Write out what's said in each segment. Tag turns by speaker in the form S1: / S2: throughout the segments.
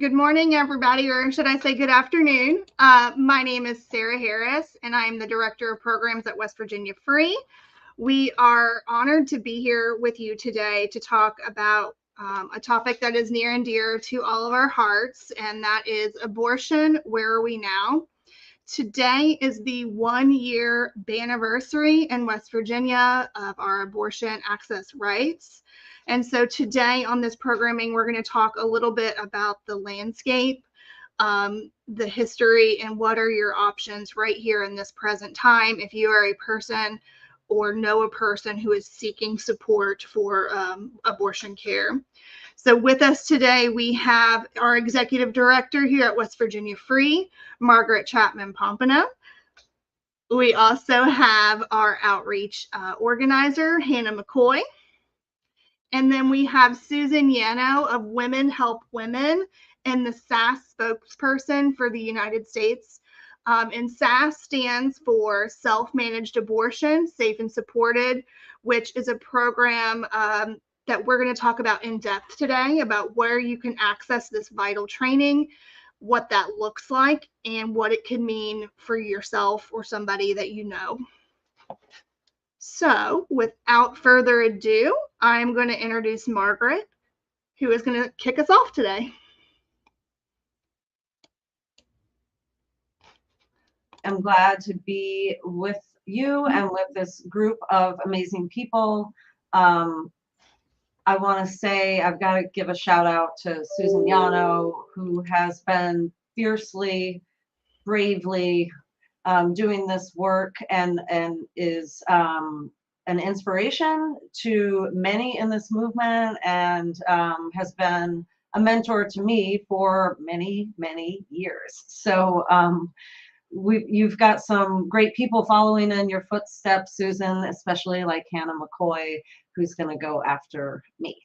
S1: Good morning, everybody, or should I say good afternoon. My name is Sarah Harris, and I'm the Director of Programs at West Virginia Free. We are honored to be here with you today to talk about a topic that is near and dear to all of our hearts, and that is abortion. Where are we now? Today is the 1-year anniversary in West Virginia of our abortion access rights. And so today on this programming, we're going to talk a little bit about the landscape, the history, and what are your options right here in this present time if you are a person or know a person who is seeking support for abortion care. So with us today, we have our executive director here at West Virginia Free, Margaret Chapman Pomponio. We also have our outreach organizer, Hannah McCoy. And then we have Susan Yanow of Women Help Women and the SASS spokesperson for the United States. And SASS stands for Self-Managed Abortion, Safe and Supported, which is a program that we're going to talk about in depth today, about where you can access this vital training, what that looks like, and what it can mean for yourself or somebody that you know. So without further ado, I'm going to introduce Margaret, who is going to kick us off today.
S2: I'm glad to be with you and with this group of amazing people. I want to say I've got to give a shout out to Susan Yanow, who has been fiercely, bravely doing this work and is an inspiration to many in this movement and has been a mentor to me for many, many years. So you've got some great people following in your footsteps, Susan, especially like Hannah McCoy, who's going to go after me.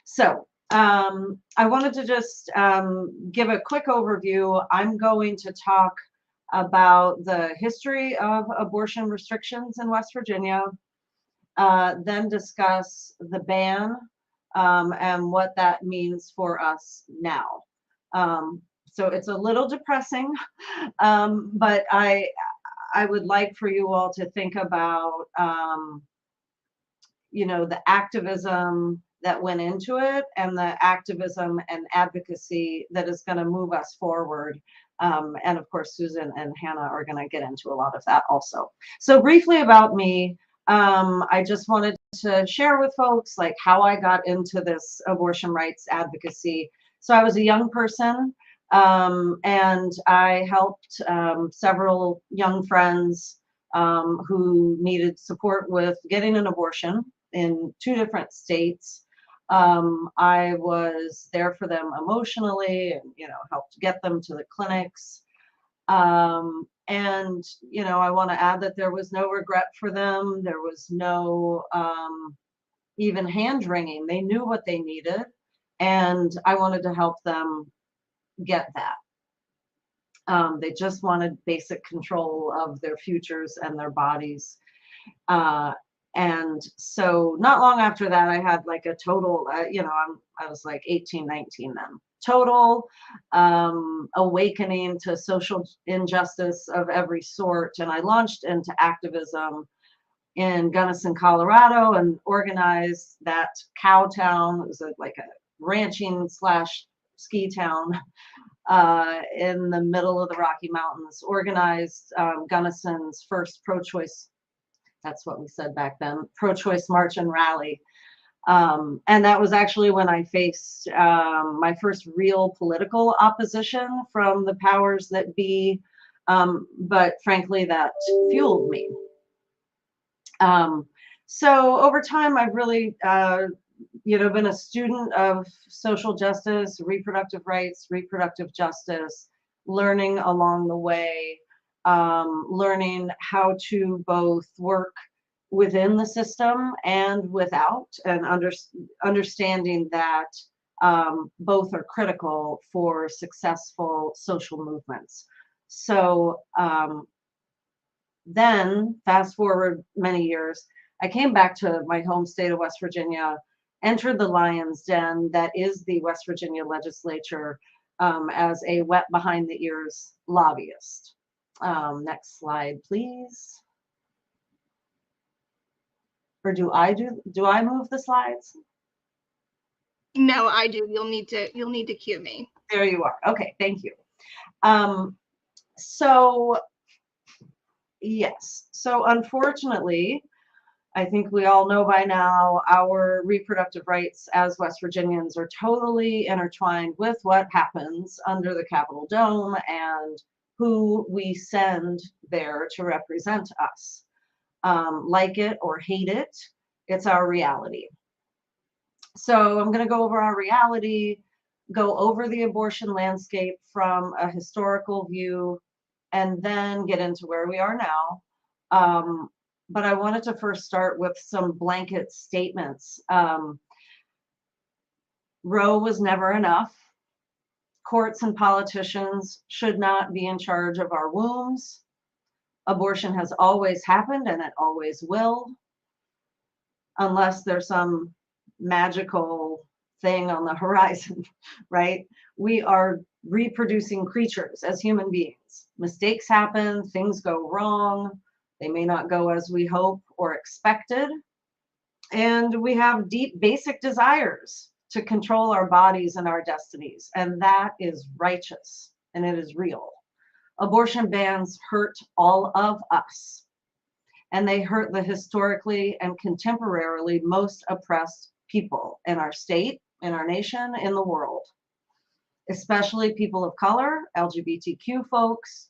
S2: So I wanted to just give a quick overview. I'm going to talk about the history of abortion restrictions in West Virginia, then discuss the ban and what that means for us now. So it's a little depressing, but I would like for you all to think about, the activism that went into it and the activism and advocacy that is going to move us forward. And of course, Susan and Hannah are going to get into a lot of that also. So briefly about me, I just wanted to share with folks like how I got into this abortion rights advocacy. So I was a young person. And I helped several young friends who needed support with getting an abortion in 2 different states. I was there for them emotionally and, helped get them to the clinics. And, I want to add that there was no regret for them. There was no even hand-wringing. They knew what they needed, and I wanted to help them get that. They just wanted basic control of their futures and their bodies. And so not long after that, I had like a total, I was like 18, 19 then. Total awakening to social injustice of every sort. And I launched into activism in Gunnison, Colorado, and organized that cow town. It was like a ranching / ski town in the middle of the Rocky Mountains, organized Gunnison's first pro-choice, that's what we said back then, pro-choice march and rally. And that was actually when I faced my first real political opposition from the powers that be, but frankly, that fueled me. So over time, I've really been a student of social justice, reproductive rights, reproductive justice, learning along the way, learning how to both work within the system and without, and understanding that both are critical for successful social movements. So then, fast forward many years, I came back to my home state of West Virginia, entered the lion's den that is the West Virginia legislature, as a wet behind the ears lobbyist. Next slide, please. Or do I move the slides?
S1: No, I do. You'll need to cue me.
S2: There you are. Okay, thank you. So yes, so unfortunately, I think we all know by now our reproductive rights as West Virginians are totally intertwined with what happens under the Capitol Dome and who we send there to represent us. Like it or hate it, it's our reality. So I'm going to go over our reality, go over the abortion landscape from a historical view, and then get into where we are now. But I wanted to first start with some blanket statements. Roe was never enough. Courts and politicians should not be in charge of our wombs. Abortion has always happened and it always will, unless there's some magical thing on the horizon, right? We are reproducing creatures as human beings. Mistakes happen, things go wrong. They may not go as we hope or expected. And we have deep basic desires to control our bodies and our destinies. And that is righteous and it is real. Abortion bans hurt all of us. And they hurt the historically and contemporarily most oppressed people in our state, in our nation, in the world, especially people of color, LGBTQ folks,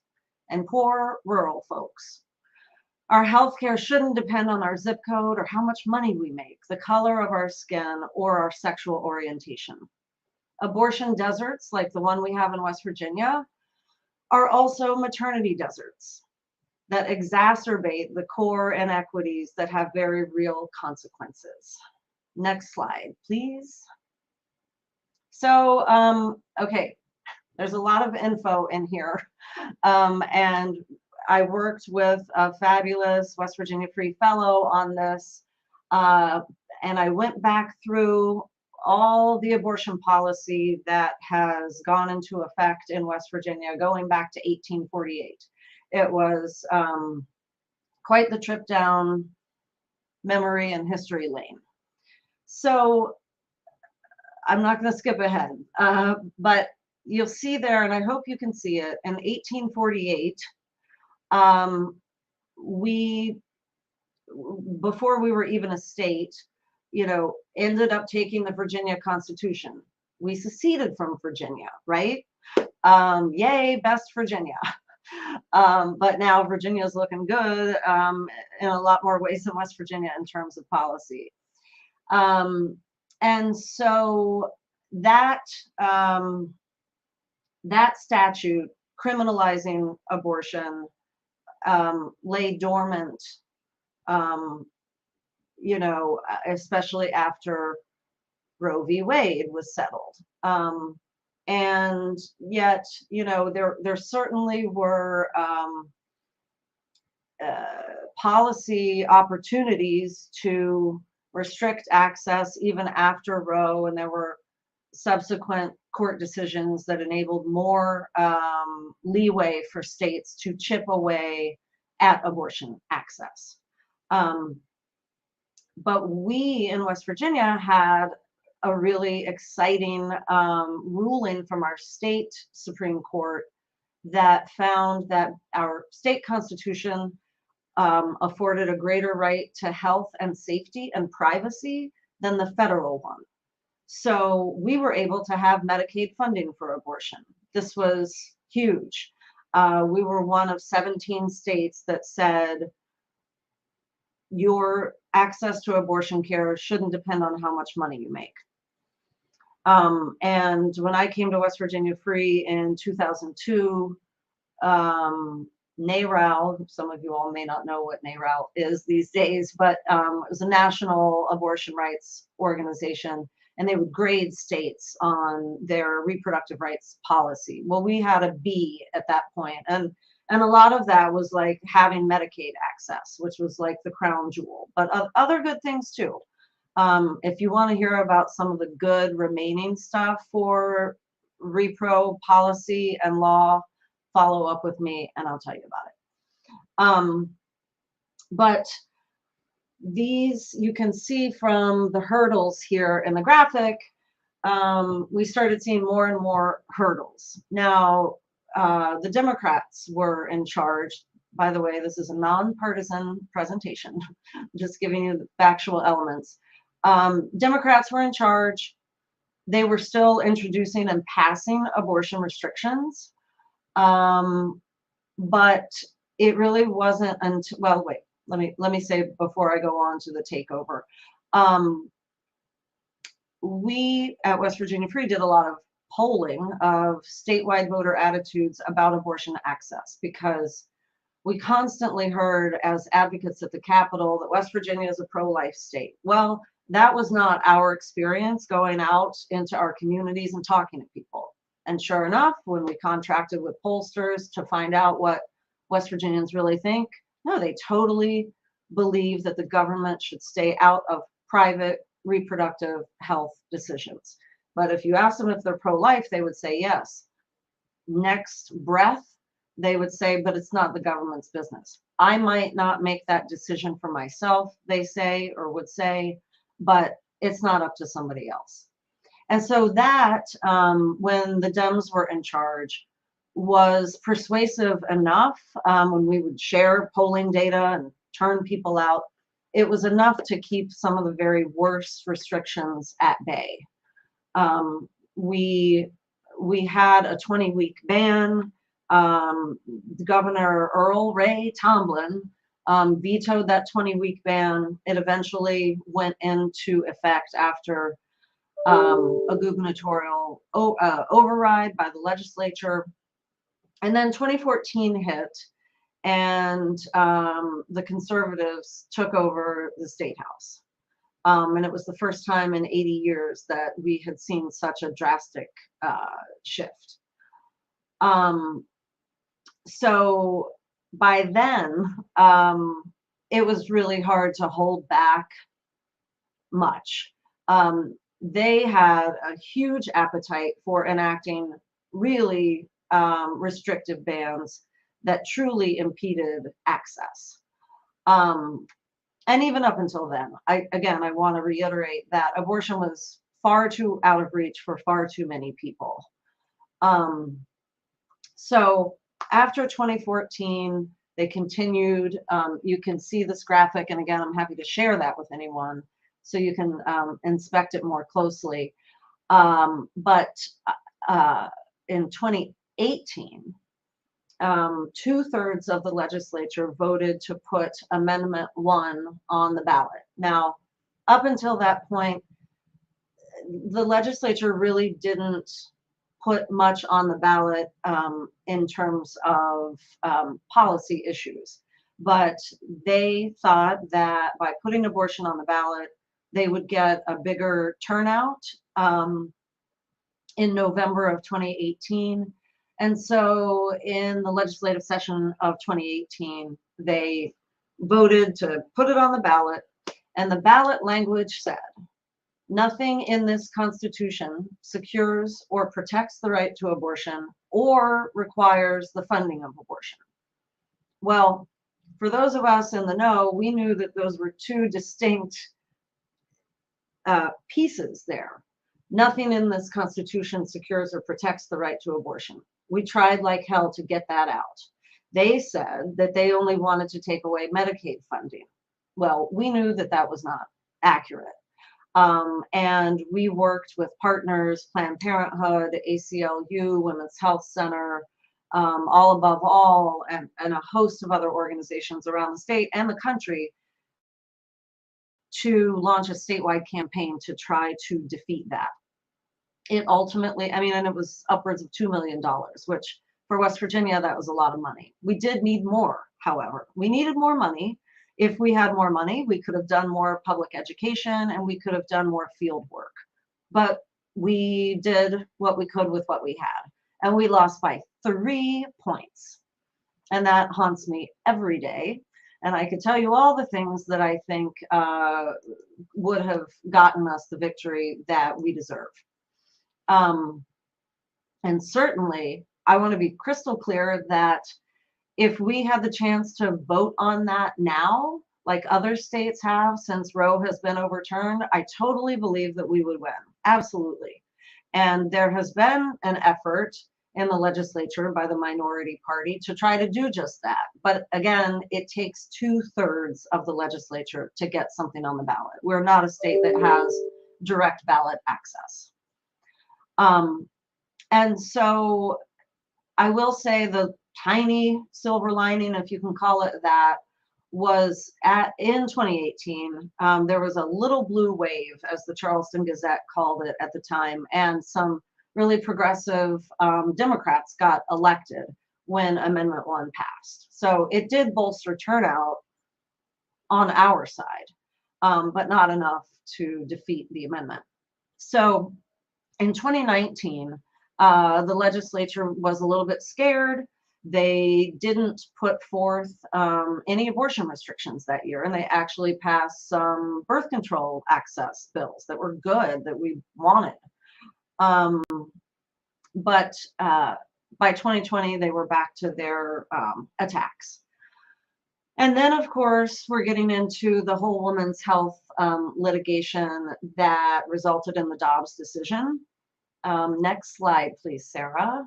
S2: and poor rural folks. Our healthcare shouldn't depend on our zip code or how much money we make, the color of our skin, or our sexual orientation. Abortion deserts, like the one we have in West Virginia, are also maternity deserts that exacerbate the core inequities that have very real consequences. Next slide, please. So, okay, there's a lot of info in here. And I worked with a fabulous West Virginia Free Fellow on this. And I went back through all the abortion policy that has gone into effect in West Virginia going back to 1848. It was quite the trip down memory and history lane. So I'm not going to skip ahead, but you'll see there, and I hope you can see it, in 1848, before we were even a state, ended up taking the Virginia Constitution. We seceded from Virginia, right? Yay, best Virginia. But now Virginia is looking good in a lot more ways than West Virginia in terms of policy. And so that statute criminalizing abortion lay dormant, especially after Roe v. Wade was settled. And yet, there certainly were policy opportunities to restrict access even after Roe, and there were subsequent court decisions that enabled more leeway for states to chip away at abortion access. But we in West Virginia had a really exciting ruling from our state Supreme Court that found that our state constitution afforded a greater right to health and safety and privacy than the federal one. So we were able to have Medicaid funding for abortion. This was huge. We were one of 17 states that said your access to abortion care shouldn't depend on how much money you make. And when I came to West Virginia Free in 2002, NARAL, some of you all may not know what NARAL is these days, but it was a national abortion rights organization, and they would grade states on their reproductive rights policy. Well, we had a B at that point, and a lot of that was like having Medicaid access, which was like the crown jewel, but other good things too. If you want to hear about some of the good remaining stuff for repro policy and law, follow up with me and I'll tell you about it. But these, you can see from the hurdles here in the graphic, we started seeing more and more hurdles. Now, the Democrats were in charge. By the way, this is a nonpartisan presentation. I'm just giving you the factual elements. Democrats were in charge. They were still introducing and passing abortion restrictions. But it really wasn't until, well, wait, let me say before I go on to the takeover. We at West Virginia Free did a lot of polling of statewide voter attitudes about abortion access, because we constantly heard as advocates at the Capitol that West Virginia is a pro-life state. Well, that was not our experience going out into our communities and talking to people. And sure enough, when we contracted with pollsters to find out what West Virginians really think, no, they totally believe that the government should stay out of private reproductive health decisions. But if you ask them if they're pro-life, they would say yes. Next breath, they would say, but it's not the government's business. I might not make that decision for myself, they say, or would say, but it's not up to somebody else. And so that, when the Dems were in charge, was persuasive enough. When we would share polling data and turn people out, it was enough to keep some of the very worst restrictions at bay. We had a 20-week ban. Governor Earl Ray Tomblin vetoed that 20-week ban. It eventually went into effect after a gubernatorial override by the legislature. And then 2014 hit, and the conservatives took over the state house. And it was the first time in 80 years that we had seen such a drastic shift. So by then, it was really hard to hold back much. They had a huge appetite for enacting really restrictive bans that truly impeded access. And even up until then, I want to reiterate that abortion was far too out of reach for far too many people. So after 2014, they continued. You can see this graphic, and again, I'm happy to share that with anyone so you can inspect it more closely. But in 2018, 2/3 of the legislature voted to put Amendment 1 on the ballot. Now, up until that point, the legislature really didn't put much on the ballot in terms of policy issues. But they thought that by putting abortion on the ballot, they would get a bigger turnout in November of 2018. And so in the legislative session of 2018, they voted to put it on the ballot. And the ballot language said, nothing in this Constitution secures or protects the right to abortion or requires the funding of abortion. Well, for those of us in the know, we knew that those were two distinct pieces there. Nothing in this Constitution secures or protects the right to abortion. We tried like hell to get that out. They said that they only wanted to take away Medicaid funding. Well, we knew that that was not accurate. And we worked with partners, Planned Parenthood, ACLU, Women's Health Center, All Above All, and a host of other organizations around the state and the country to launch a statewide campaign to try to defeat that. It ultimately, I mean, and it was upwards of $2 million, which for West Virginia, that was a lot of money. We did need more, however. We needed more money. If we had more money, we could have done more public education and we could have done more field work. But we did what we could with what we had. And we lost by 3 points. And that haunts me every day. And I could tell you all the things that I think would have gotten us the victory that we deserve. And certainly, I want to be crystal clear that if we had the chance to vote on that now, like other states have since Roe has been overturned, I totally believe that we would win. Absolutely. And there has been an effort in the legislature by the minority party to try to do just that. But again, it takes 2/3 of the legislature to get something on the ballot. We're not a state that has direct ballot access. And so I will say the tiny silver lining, if you can call it that, was in 2018, there was a little blue wave, as the Charleston Gazette called it at the time, and some really progressive Democrats got elected when Amendment 1 passed. So it did bolster turnout on our side, but not enough to defeat the amendment. So in 2019, the legislature was a little bit scared. They didn't put forth any abortion restrictions that year, and they actually passed some birth control access bills that were good, that we wanted. But by 2020, they were back to their attacks. And then, of course, we're getting into the whole women's health litigation that resulted in the Dobbs decision. Next slide, please, Sarah.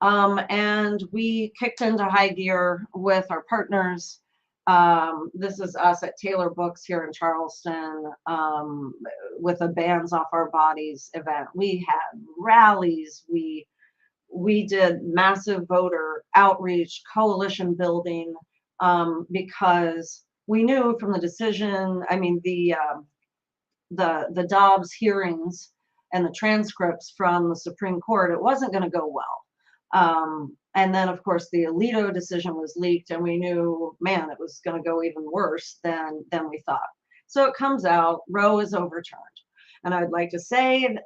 S2: And we kicked into high gear with our partners. This is us at Taylor Books here in Charleston with a Bands Off Our Bodies event. We had rallies. We did massive voter outreach, coalition building, because we knew from the decision, I mean, the Dobbs hearings and the transcripts from the Supreme Court, it wasn't going to go well. And then, of course, the Alito decision was leaked, and we knew, man, it was going to go even worse than we thought. So it comes out, Roe is overturned. And I'd like to say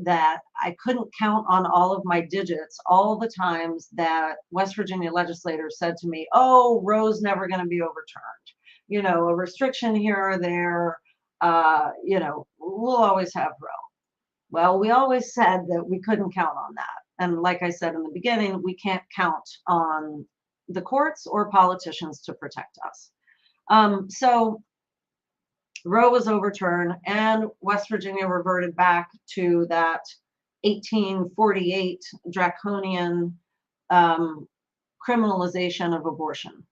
S2: that I couldn't count on all of my digits all the times that West Virginia legislators said to me, oh, Roe's never going to be overturned. You know, a restriction here or there, you know, we'll always have Roe. Well, we always said that we couldn't count on that. And like I said in the beginning, we can't count on the courts or politicians to protect us. So Roe was overturned, and West Virginia reverted back to that 1848 draconian criminalization of abortion.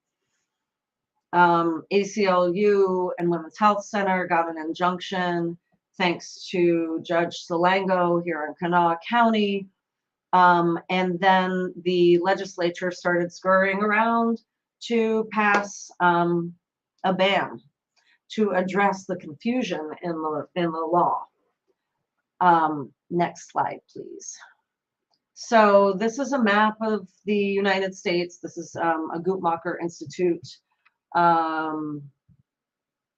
S2: ACLU and Women's Health Center got an injunction thanks to Judge Salango here in Kanawha County. And then the legislature started scurrying around to pass a ban to address the confusion in the law. Next slide, please. So this is a map of the United States. This is a Guttmacher Institute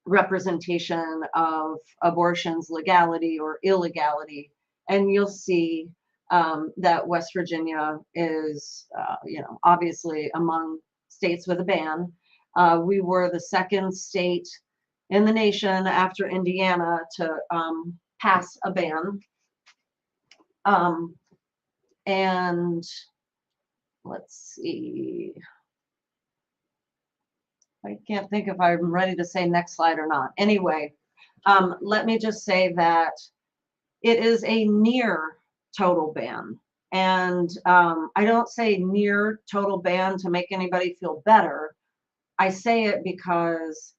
S2: representation of abortion's legality or illegality. And you'll see that West Virginia is, you know, obviously among states with a ban. We were the second state in the nation after Indiana to pass a ban. And let's see. I can't think if I'm ready to say next slide or not. Anyway, let me just say that it is a near total ban. And I don't say near total ban to make anybody feel better. I say it because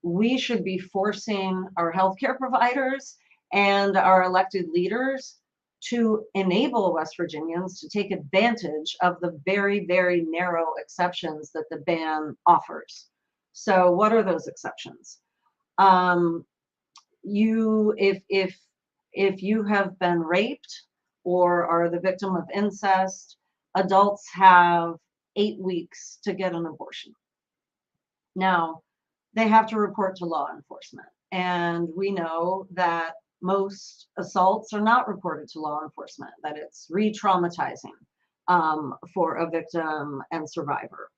S2: we should be forcing our healthcare providers and our elected leaders to enable West Virginians to take advantage of the very, very narrow exceptions that the ban offers. So what are those exceptions? If you have been raped or are the victim of incest, adults have 8 weeks to get an abortion. Now, they have to report to law enforcement. And we know that most assaults are not reported to law enforcement, that it's re-traumatizing for a victim and survivor.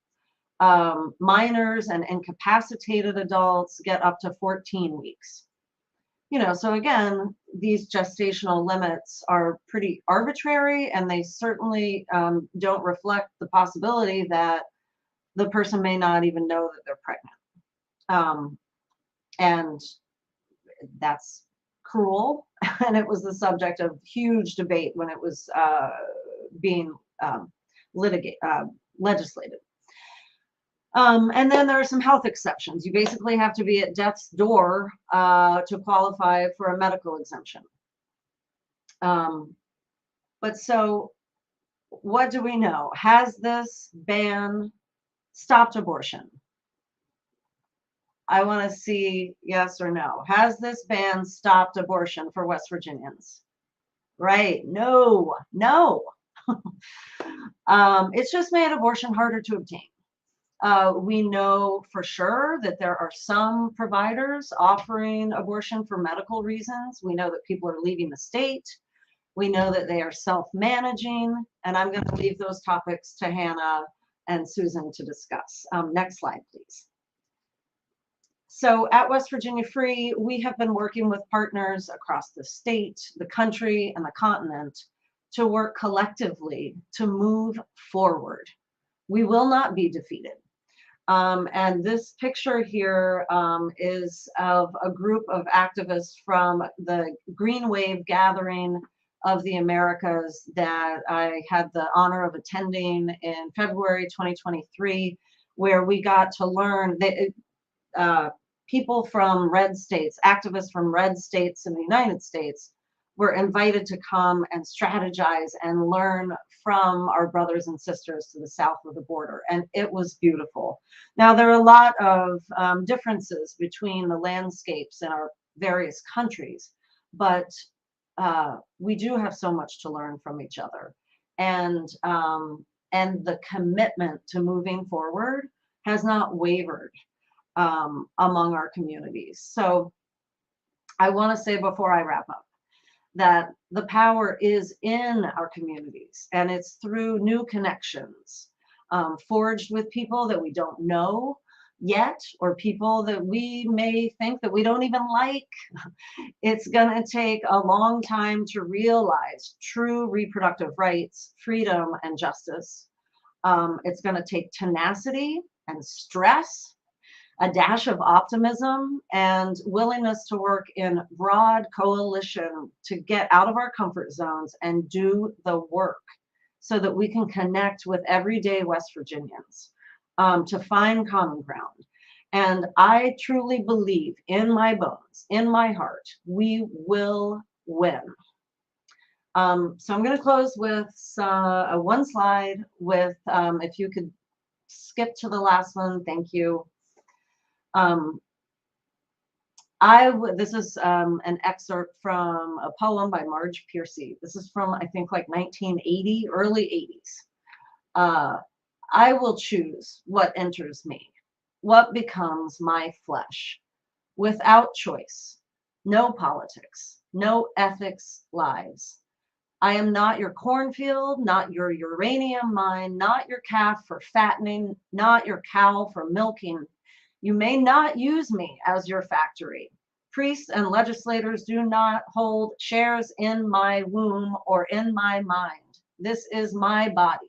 S2: Minors and incapacitated adults get up to 14 weeks. So again, these gestational limits are pretty arbitrary, and they certainly don't reflect the possibility that the person may not even know that they're pregnant. And that's cruel. And it was the subject of huge debate when it was being legislated. And then there are some health exceptions. You basically have to be at death's door to qualify for a medical exemption. But so what do we know? Has this ban stopped abortion? I want to see yes or no. Has this ban stopped abortion for West Virginians? Right. No. It's just made abortion harder to obtain. We know for sure that there are some providers offering abortion for medical reasons. We know that people are leaving the state. We know that they are self-managing, and I'm going to leave those topics to Hannah and Susan to discuss. Next slide, please. So at West Virginia Free, we have been working with partners across the state, the country, and the continent to work collectively to move forward. We will not be defeated. And this picture here is of a group of activists from the Green Wave Gathering of the Americas that I had the honor of attending in February 2023, where we got to learn that people from red states, activists from red states in the United States, were invited to come and strategize and learn from our brothers and sisters to the south of the border. And it was beautiful. Now, there are a lot of differences between the landscapes in our various countries, but we do have so much to learn from each other. And the commitment to moving forward has not wavered among our communities. So I want to say before I wrap up that the power is in our communities, and it's through new connections forged with people that we don't know yet, or people that we may think that we don't even like. It's going to take a long time to realize true reproductive rights, freedom, and justice. It's going to take tenacity and stress, a dash of optimism, and willingness to work in broad coalition to get out of our comfort zones and do the work so that we can connect with everyday West Virginians to find common ground. And I truly believe in my bones, in my heart, we will win. So I'm going to close with one slide with, if you could skip to the last one, thank you. This is an excerpt from a poem by Marge Piercy. This is from, I think, like 1980, early 80s. I will choose what enters me, what becomes my flesh, without choice, no politics, no ethics lives. I am not your cornfield, not your uranium mine, not your calf for fattening, not your cow for milking. You may not use me as your factory. Priests and legislators do not hold shares in my womb or in my mind. This is my body.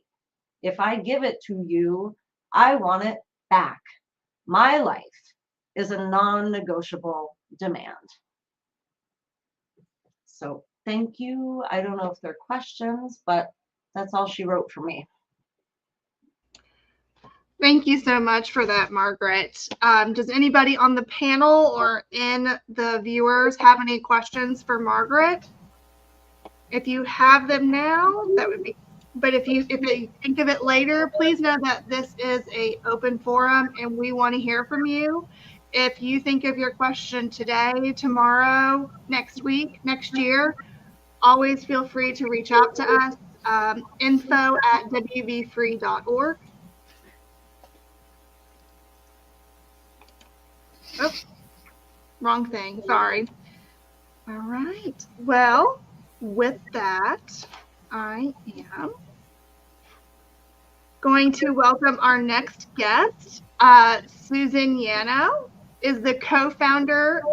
S2: If I give it to you, I want it back. My life is a non-negotiable demand. So thank you. I don't know if there are questions, but that's all she wrote for me.
S1: Thank you so much for that, Margaret. Does anybody on the panel or in the viewers have any questions for Margaret? If you have them now, that would be, but if you think of it later, please know that this is an open forum and we want to hear from you. If you think of your question today, tomorrow, next week, next year, always feel free to reach out to us, info@wvfree.org. Oops, wrong thing, sorry. All right, well, with that, I am going to welcome our next guest, Susan Yanow. is the co-founder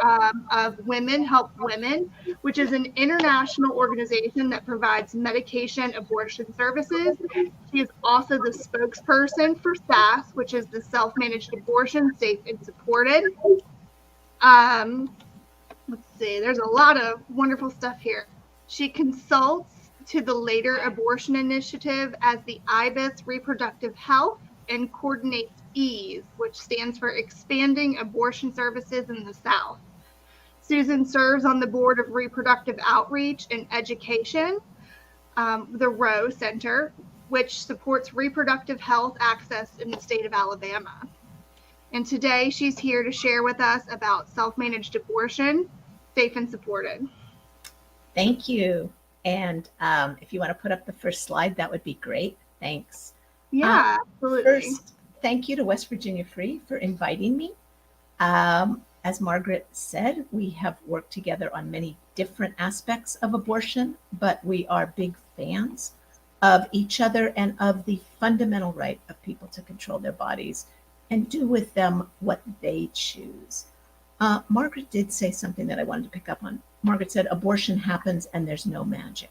S1: of Women Help Women, which is an international organization that provides medication abortion services. She is also the spokesperson for SASS, which is the Self-Managed Abortion, Safe and Supported. Let's see, there's a lot of wonderful stuff here. She consults to the Later Abortion Initiative as the IBIS Reproductive Health and coordinates EASE, which stands for Expanding Abortion Services in the South. Susan serves on the Board of Reproductive Outreach and Education, the Rowe Center, which supports reproductive health access in the state of Alabama. And today she's here to share with us about self-managed abortion, safe and supported.
S3: Thank you. And if you want to put up the first slide, that would be great. Thanks.
S1: Yeah, absolutely.
S3: First, thank you to West Virginia Free for inviting me. As Margaret said, we have worked together on many different aspects of abortion, but we are big fans of each other and of the fundamental right of people to control their bodies and do with them what they choose. Margaret did say something that I wanted to pick up on. Margaret said, abortion happens and there's no magic.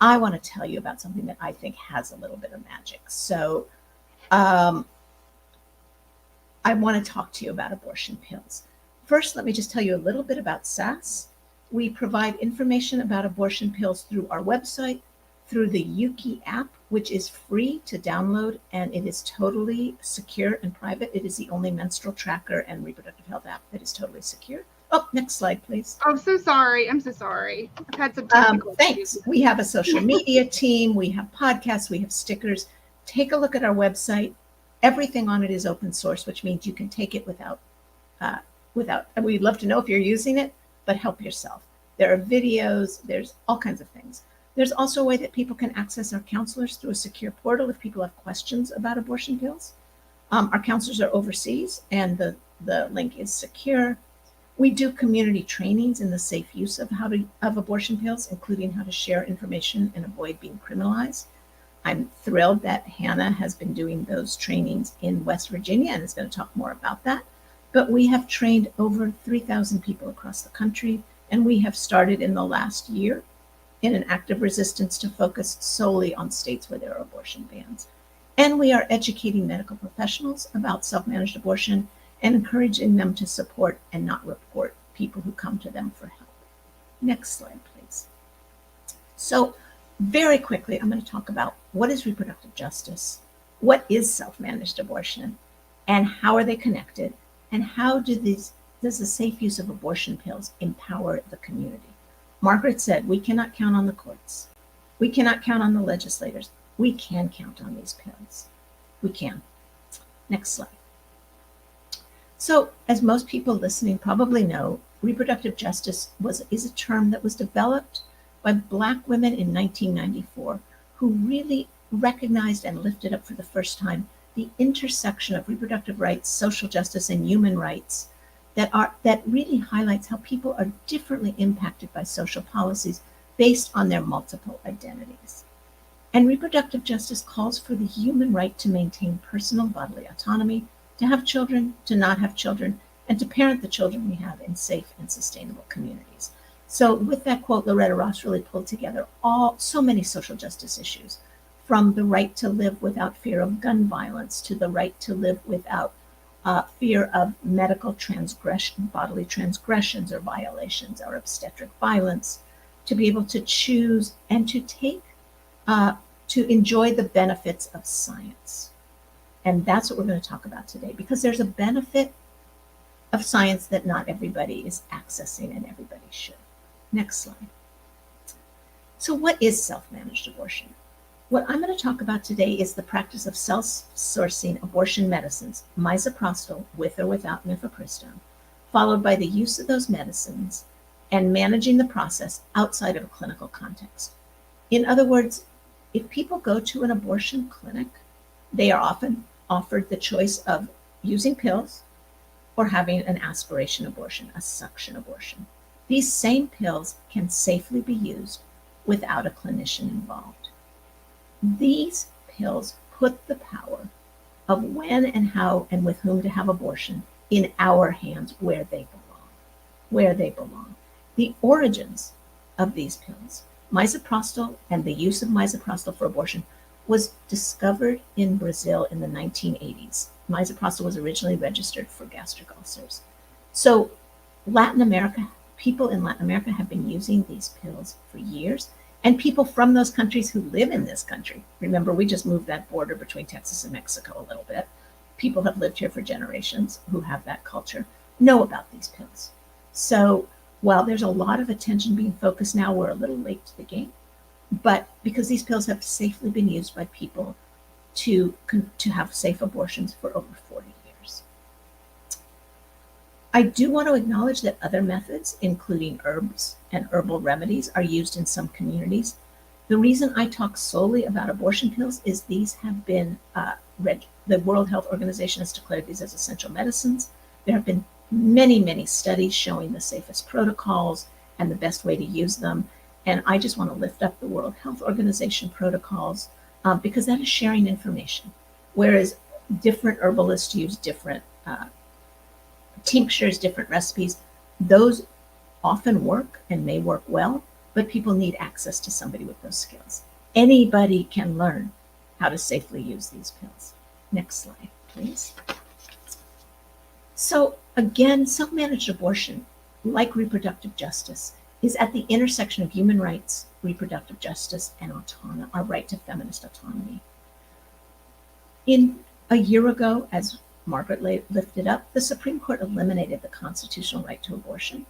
S3: I want to tell you about something that I think has a little bit of magic. So I want to talk to you about abortion pills. First, let me just tell you a little bit about SASS. We provide information about abortion pills through our website, through the Yuki app, which is free to download, and it is totally secure and private. It is the only menstrual tracker and reproductive health app that is totally secure. Oh, next slide, please.
S1: I'm so sorry. I've had some technical
S3: thanks.
S1: issues.
S3: We have a social media team. We have podcasts. We have stickers. Take a look at our website. Everything on it is open source, which means you can take it without, we'd love to know if you're using it, but help yourself. There are videos. There's all kinds of things. There's also a way that people can access our counselors through a secure portal if people have questions about abortion pills. Our counselors are overseas, and the link is secure. We do community trainings in the safe use of abortion pills, including how to share information and avoid being criminalized. I'm thrilled that Hannah has been doing those trainings in West Virginia and is going to talk more about that. But we have trained over 3,000 people across the country, and we have started in the last year in an active resistance to focus solely on states where there are abortion bans. And we are educating medical professionals about self-managed abortion and encouraging them to support and not report people who come to them for help. Next slide, please. So very quickly, I'm going to talk about what is reproductive justice, what is self-managed abortion, and how are they connected, and how does the safe use of abortion pills empower the community. Margaret said, we cannot count on the courts. We cannot count on the legislators. We can count on these pills. We can. Next slide. So, as most people listening probably know, reproductive justice is a term that was developed by Black women in 1994 who really recognized and lifted up for the first time the intersection of reproductive rights, social justice, and human rights that really highlights how people are differently impacted by social policies based on their multiple identities. And reproductive justice calls for the human right to maintain personal bodily autonomy, to have children, to not have children, and to parent the children we have in safe and sustainable communities. So with that quote, Loretta Ross really pulled together so many social justice issues, from the right to live without fear of gun violence, to the right to live without fear of medical bodily transgressions or violations, or obstetric violence, to be able to choose and to enjoy the benefits of science. And that's what we're going to talk about today, because there's a benefit of science that not everybody is accessing and everybody should. Next slide. So what is self-managed abortion? What I'm going to talk about today is the practice of self-sourcing abortion medicines, misoprostol with or without mifepristone, followed by the use of those medicines and managing the process outside of a clinical context. In other words, if people go to an abortion clinic, they are often offered the choice of using pills or having an aspiration abortion, a suction abortion. These same pills can safely be used without a clinician involved. These pills put the power of when and how and with whom to have abortion in our hands where they belong, where they belong. The origins of these pills, misoprostol and the use of misoprostol for abortion, was discovered in Brazil in the 1980s. Misoprostol was originally registered for gastric ulcers. So Latin America, people in Latin America have been using these pills for years, and people from those countries who live in this country. Remember, we just moved that border between Texas and Mexico a little bit. People have lived here for generations who have that culture, know about these pills. So while there's a lot of attention being focused now, we're a little late to the game, but because these pills have safely been used by people to have safe abortions for over 40 years. I do want to acknowledge that other methods, including herbs and herbal remedies, are used in some communities. The reason I talk solely about abortion pills is these have been the World Health Organization has declared these as essential medicines. There have been many, many studies showing the safest protocols and the best way to use them. And I just want to lift up the World Health Organization protocols because that is sharing information. Whereas different herbalists use different tinctures, different recipes, those often work and may work well, but people need access to somebody with those skills. Anybody can learn how to safely use these pills. Next slide, please. So again, self-managed abortion, like reproductive justice, is at the intersection of human rights, reproductive justice, and our right to feminist autonomy. A year ago, as Margaret lifted up, the Supreme Court eliminated the constitutional right to abortion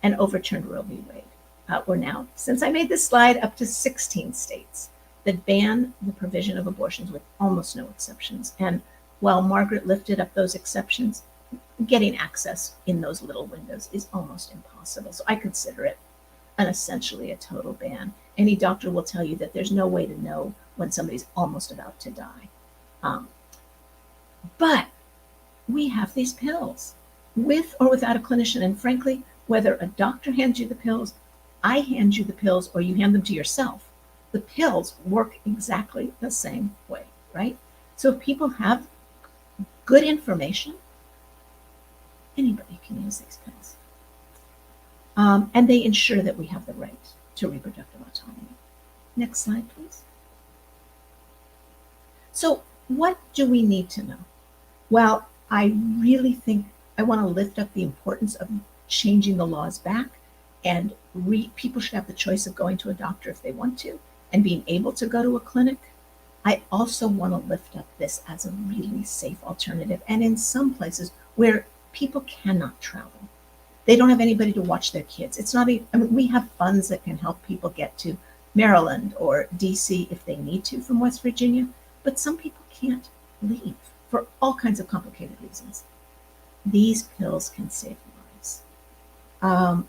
S3: and overturned Roe v. Wade. We're now, since I made this slide, up to 16 states that ban the provision of abortions with almost no exceptions. And while Margaret lifted up those exceptions, getting access in those little windows is almost impossible. So I consider it essentially a total ban. Any doctor will tell you that there's no way to know when somebody's almost about to die. But we have these pills with or without a clinician. And frankly, whether a doctor hands you the pills, I hand you the pills, or you hand them to yourself, the pills work exactly the same way, right? So if people have good information, anybody can use these pills. And they ensure that we have the right to reproductive autonomy. Next slide, please. So what do we need to know? Well, I really think I want to lift up the importance of changing the laws back, and people should have the choice of going to a doctor if they want to and being able to go to a clinic. I also want to lift up this as a really safe alternative. And in some places where people cannot travel, they don't have anybody to watch their kids. It's not, we have funds that can help people get to Maryland or DC if they need to from West Virginia, but some people can't leave for all kinds of complicated reasons. These pills can save lives.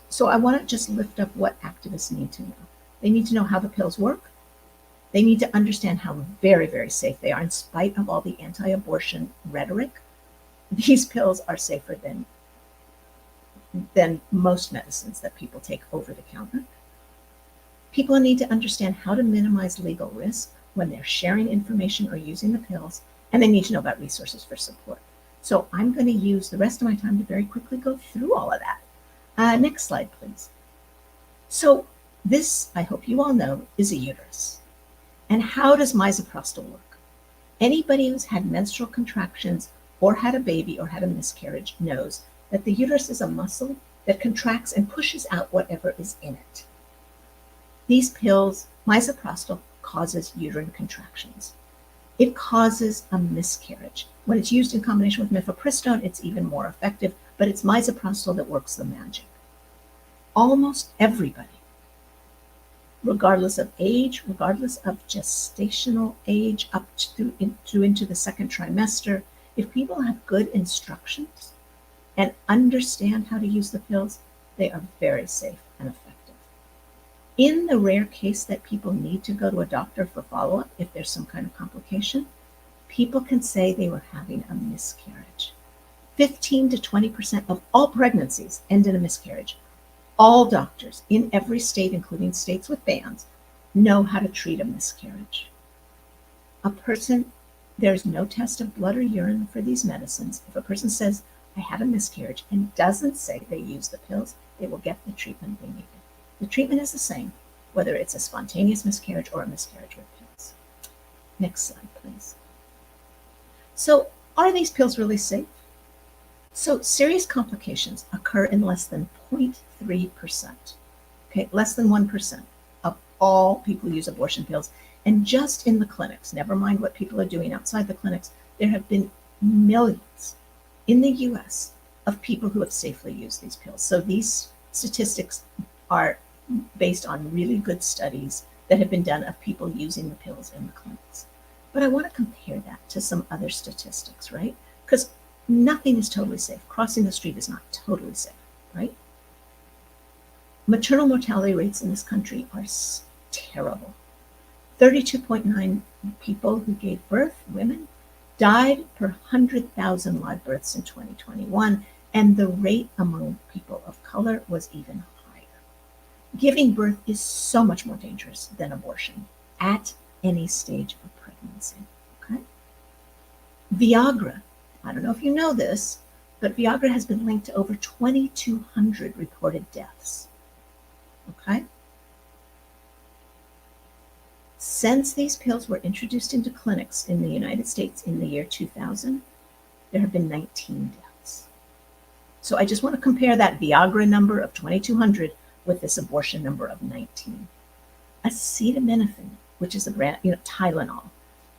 S3: So I want to just lift up what activists need to know. They need to know how the pills work. They need to understand how very, very safe they are. In spite of all the anti-abortion rhetoric, these pills are safer than most medicines that people take over the counter. People need to understand how to minimize legal risk when they're sharing information or using the pills, and they need to know about resources for support. So I'm going to use the rest of my time to very quickly go through all of that. Next slide, please. So this, I hope you all know, is a uterus. And how does misoprostol work? Anybody who's had menstrual contractions or had a baby or had a miscarriage knows that the uterus is a muscle that contracts and pushes out whatever is in it. These pills, misoprostol, causes uterine contractions. It causes a miscarriage. When it's used in combination with mifepristone, it's even more effective, but it's misoprostol that works the magic. Almost everybody, regardless of age, regardless of gestational age, up through into the second trimester, if people have good instructions and understand how to use the pills, they are very safe and effective. In the rare case that people need to go to a doctor for follow-up, if there's some kind of complication, people can say they were having a miscarriage. 15 to 20% of all pregnancies end in a miscarriage. All doctors in every state, including states with bans, know how to treat a miscarriage. There's no test of blood or urine for these medicines. If a person says, they had a miscarriage and doesn't say they use the pills, they will get the treatment they needed. The treatment is the same, whether it's a spontaneous miscarriage or a miscarriage with pills. Next slide, please. So are these pills really safe? So serious complications occur in less than 0.3%, okay, less than 1% of all people who use abortion pills. And just in the clinics, never mind what people are doing outside the clinics, there have been millions in the US of people who have safely used these pills. So these statistics are based on really good studies that have been done of people using the pills in the clinics. But I want to compare that to some other statistics, right? Because nothing is totally safe. Crossing the street is not totally safe, right? Maternal mortality rates in this country are terrible. 32.9 people who gave birth, women, died per 100,000 live births in 2021, and the rate among people of color was even higher. Giving birth is so much more dangerous than abortion at any stage of pregnancy, okay? Viagra, I don't know if you know this, but Viagra has been linked to over 2,200 reported deaths, okay? Since these pills were introduced into clinics in the United States in the year 2000, there have been 19 deaths. So I just want to compare that Viagra number of 2,200 with this abortion number of 19. Acetaminophen, which is a brand, Tylenol,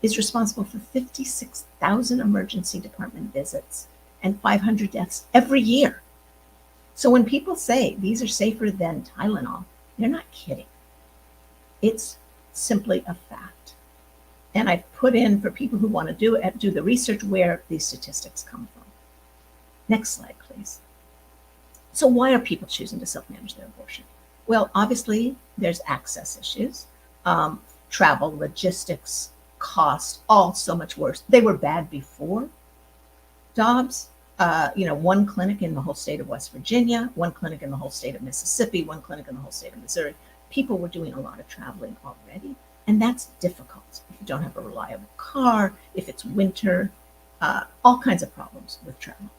S3: is responsible for 56,000 emergency department visits and 500 deaths every year. So when people say these are safer than Tylenol, they're not kidding. It's simply a fact. And I've put in for people who want to do the research where these statistics come from. Next slide, please. So why are people choosing to self-manage their abortion? Well, obviously there's access issues, travel, logistics, cost, all so much worse. They were bad before Dobbs. One clinic in the whole state of West Virginia, one clinic in the whole state of Mississippi, one clinic in the whole state of Missouri. People were doing a lot of traveling already, and that's difficult if you don't have a reliable car, if it's winter, all kinds of problems with travel.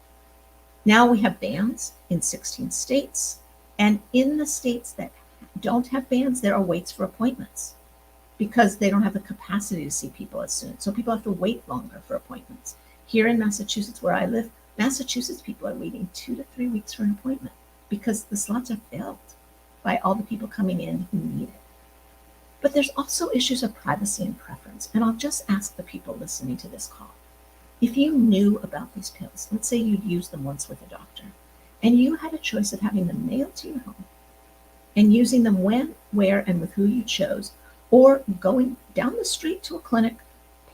S3: Now we have bans in 16 states, and in the states that don't have bans, there are waits for appointments because they don't have the capacity to see people as soon. So people have to wait longer for appointments. Here in Massachusetts, where I live, Massachusetts people are waiting 2 to 3 weeks for an appointment because the slots are filled by all the people coming in who need it. But there's also issues of privacy and preference. And I'll just ask the people listening to this call, if you knew about these pills, let's say you'd used them once with a doctor, and you had a choice of having them mailed to your home and using them when, where, and with who you chose, or going down the street to a clinic,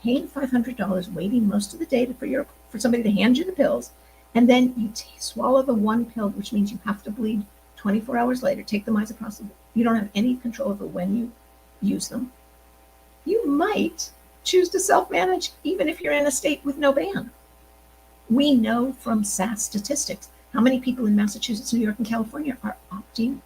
S3: paying $500, waiting most of the day for somebody to hand you the pills, and then you swallow the one pill, which means you have to bleed 24 hours later, take the misoprostol. You don't have any control over when you use them. You might choose to self-manage even if you're in a state with no ban. We know from SASS statistics how many people in Massachusetts, New York, and California are opting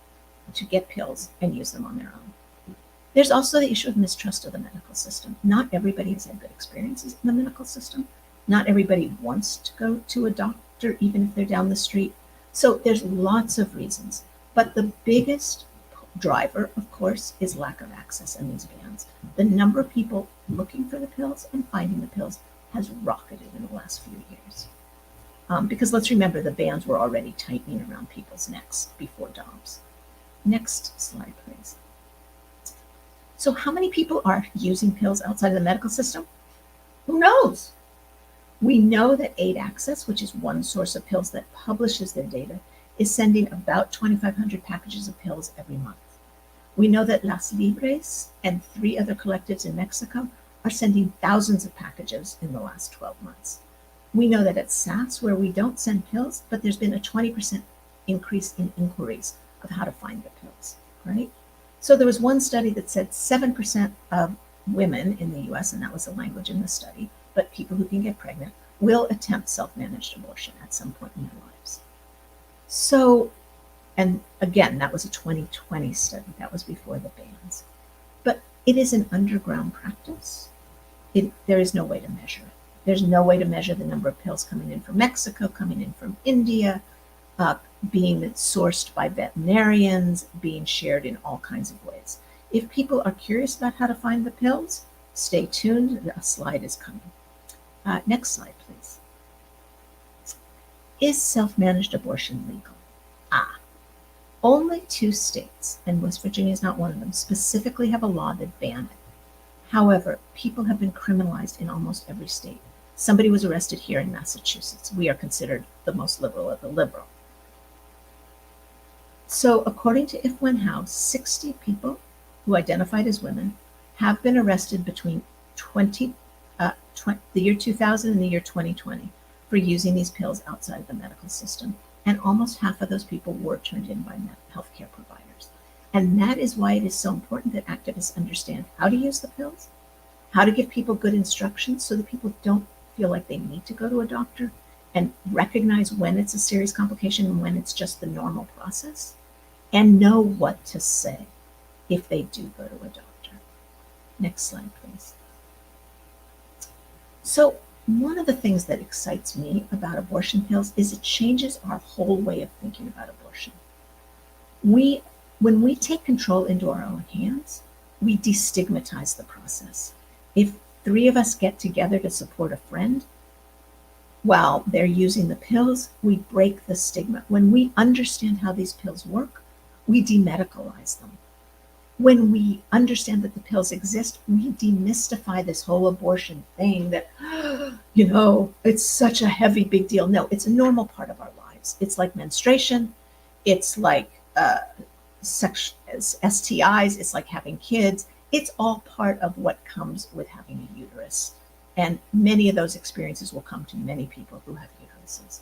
S3: to get pills and use them on their own. There's also the issue of mistrust of the medical system. Not everybody has had good experiences in the medical system. Not everybody wants to go to a doctor, even if they're down the street. So there's lots of reasons. But the biggest driver, of course, is lack of access in these bans. The number of people looking for the pills and finding the pills has rocketed in the last few years. Because let's remember, the bans were already tightening around people's necks before Dobbs. Next slide, please. So how many people are using pills outside of the medical system? Who knows? We know that Aid Access, which is one source of pills that publishes their data, is sending about 2,500 packages of pills every month. We know that Las Libres and 3 other collectives in Mexico are sending thousands of packages in the last 12 months. We know that at SASS, where we don't send pills, but there's been a 20% increase in inquiries of how to find the pills, right? So there was one study that said 7% of women in the US, and that was the language in the study, but people who can get pregnant, will attempt self-managed abortion at some point in their lives. So, and again, that was a 2020 study. That was before the bans. But it is an underground practice. There is no way to measure it. There's no way to measure the number of pills coming in from Mexico, coming in from India, being sourced by veterinarians, being shared in all kinds of ways. If people are curious about how to find the pills, stay tuned. A slide is coming. Next slide, please. Is self-managed abortion legal? Only 2 states, and West Virginia is not one of them, specifically have a law that ban it. However, people have been criminalized in almost every state. Somebody was arrested here in Massachusetts. We are considered the most liberal of the liberal. So according to If, When, How, 60 people who identified as women have been arrested between the year 2000 and the year 2020 for using these pills outside of the medical system. And almost half of those people were turned in by healthcare providers. And that is why it is so important that activists understand how to use the pills, how to give people good instructions so that people don't feel like they need to go to a doctor, and recognize when it's a serious complication and when it's just the normal process, and know what to say if they do go to a doctor. Next slide, please. So one of the things that excites me about abortion pills is it changes our whole way of thinking about abortion. When we take control into our own hands, we destigmatize the process. If 3 of us get together to support a friend while they're using the pills, we break the stigma. When we understand how these pills work, we demedicalize them. When we understand that the pills exist, we demystify this whole abortion thing that, it's such a heavy, big deal. No, it's a normal part of our lives. It's like menstruation. It's like STIs. It's like having kids. It's all part of what comes with having a uterus. And many of those experiences will come to many people who have uteruses.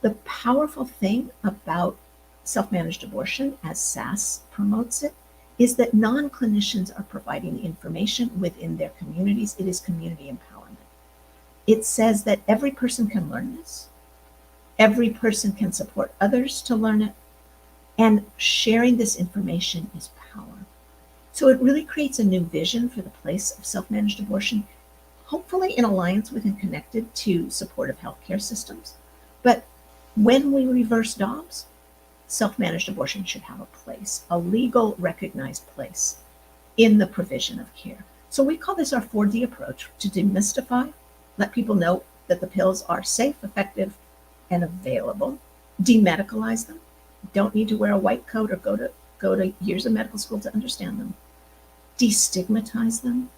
S3: The powerful thing about self-managed abortion, as SASS promotes it, is that non-clinicians are providing the information within their communities. It is community empowerment. It says that every person can learn this. Every person can support others to learn it. And sharing this information is power. So it really creates a new vision for the place of self-managed abortion, hopefully in alliance with and connected to supportive healthcare systems. But when we reverse Dobbs, self-managed abortion should have a place, a legal recognized place in the provision of care. So we call this our 4D approach: to demystify, let people know that the pills are safe, effective, and available. Demedicalize them. Don't need to wear a white coat or go to years of medical school to understand them. Destigmatize them.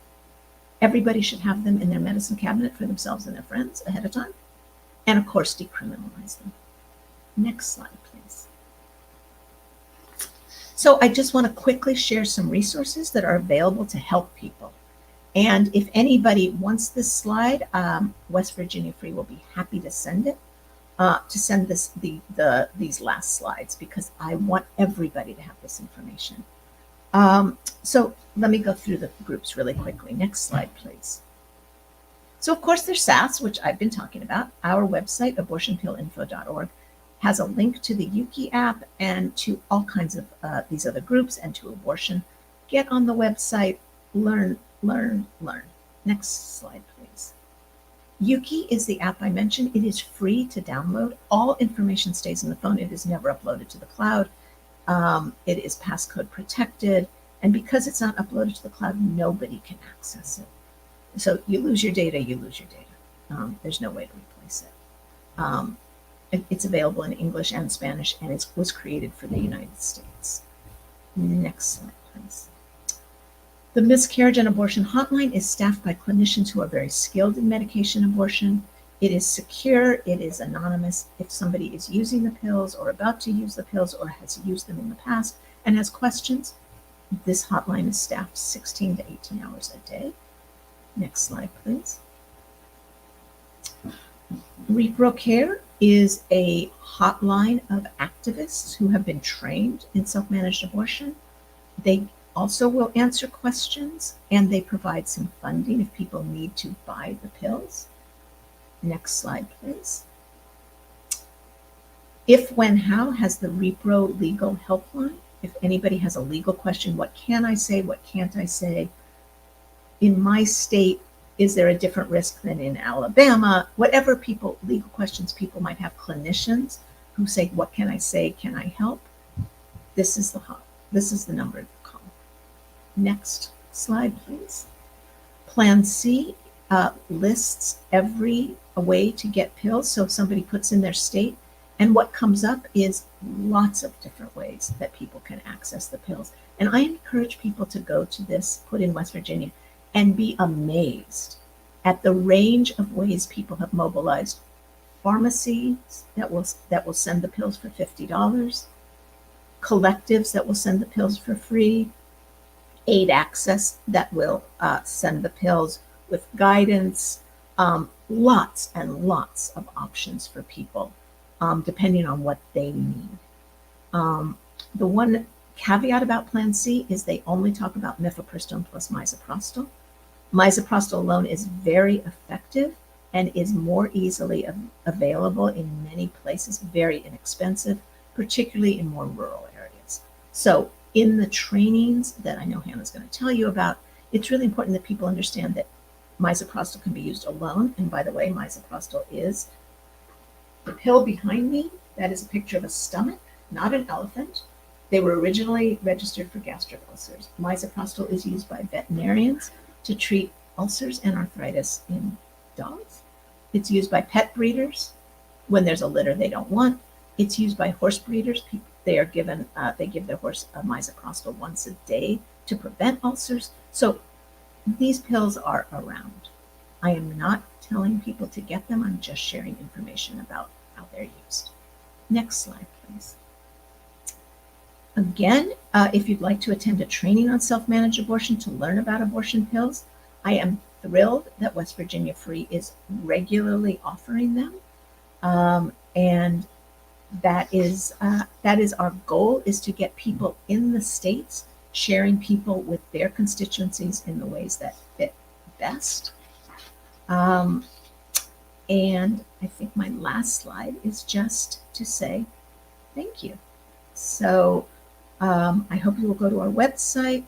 S3: Everybody should have them in their medicine cabinet for themselves and their friends ahead of time. And of course, decriminalize them. Next slide, please. So I just want to quickly share some resources that are available to help people. And if anybody wants this slide, West Virginia Free will be happy to send it, these last slides, because I want everybody to have this information. So let me go through the groups really quickly. Next slide, please. So of course there's SASS, which I've been talking about. Our website, abortionpillinfo.org, has a link to the Yuki app and to all kinds of these other groups and to abortion. Get on the website, learn. Next slide, please. Yuki is the app I mentioned. It is free to download. All information stays in the phone. It is never uploaded to the cloud. It is passcode protected. And because it's not uploaded to the cloud, nobody can access it. So you lose your data, you lose your data. There's no way to replace it. It's available in English and Spanish, and it was created for the United States. Next slide, please. The Miscarriage and Abortion Hotline is staffed by clinicians who are very skilled in medication abortion. It is secure, it is anonymous. If somebody is using the pills or about to use the pills or has used them in the past and has questions, this hotline is staffed 16 to 18 hours a day. Next slide, please. Reproductive is a hotline of activists who have been trained in self-managed abortion. They also will answer questions, and they provide some funding if people need to buy the pills. Next slide, please. If, When, How has the Repro Legal Helpline. If anybody has a legal question, what can I say? What can't I say? In my state, is there a different risk than in Alabama? Whatever legal questions people might have, clinicians who say, what can I say? Can I help? This is the number to call. Next slide, please. Plan C lists every way to get pills. So if somebody puts in their state, and what comes up is lots of different ways that people can access the pills. And I encourage people to go to this, put in West Virginia, and be amazed at the range of ways people have mobilized pharmacies that will send the pills for $50, collectives that will send the pills for free, aid access that will send the pills with guidance, lots and lots of options for people, depending on what they need. The one caveat about Plan C is they only talk about mifepristone plus misoprostol. Misoprostol alone is very effective and is more easily available in many places, very inexpensive, particularly in more rural areas. So in the trainings that I know Hannah's going to tell you about, it's really important that people understand that misoprostol can be used alone. And by the way, misoprostol is the pill behind me. That is a picture of a stomach, not an elephant. They were originally registered for gastric ulcers. Misoprostol is used by veterinarians to treat ulcers and arthritis in dogs. It's used by pet breeders when there's a litter they don't want. It's used by horse breeders. They give their horse a misoprostol once a day to prevent ulcers. So these pills are around. I am not telling people to get them. I'm just sharing information about how they're used. Next slide, please. Again, if you'd like to attend a training on self-managed abortion to learn about abortion pills, I am thrilled that West Virginia Free is regularly offering them. And that is our goal, is to get people in the states sharing people with their constituencies in the ways that fit best. And I think my last slide is just to say thank you. So I hope you will go to our website.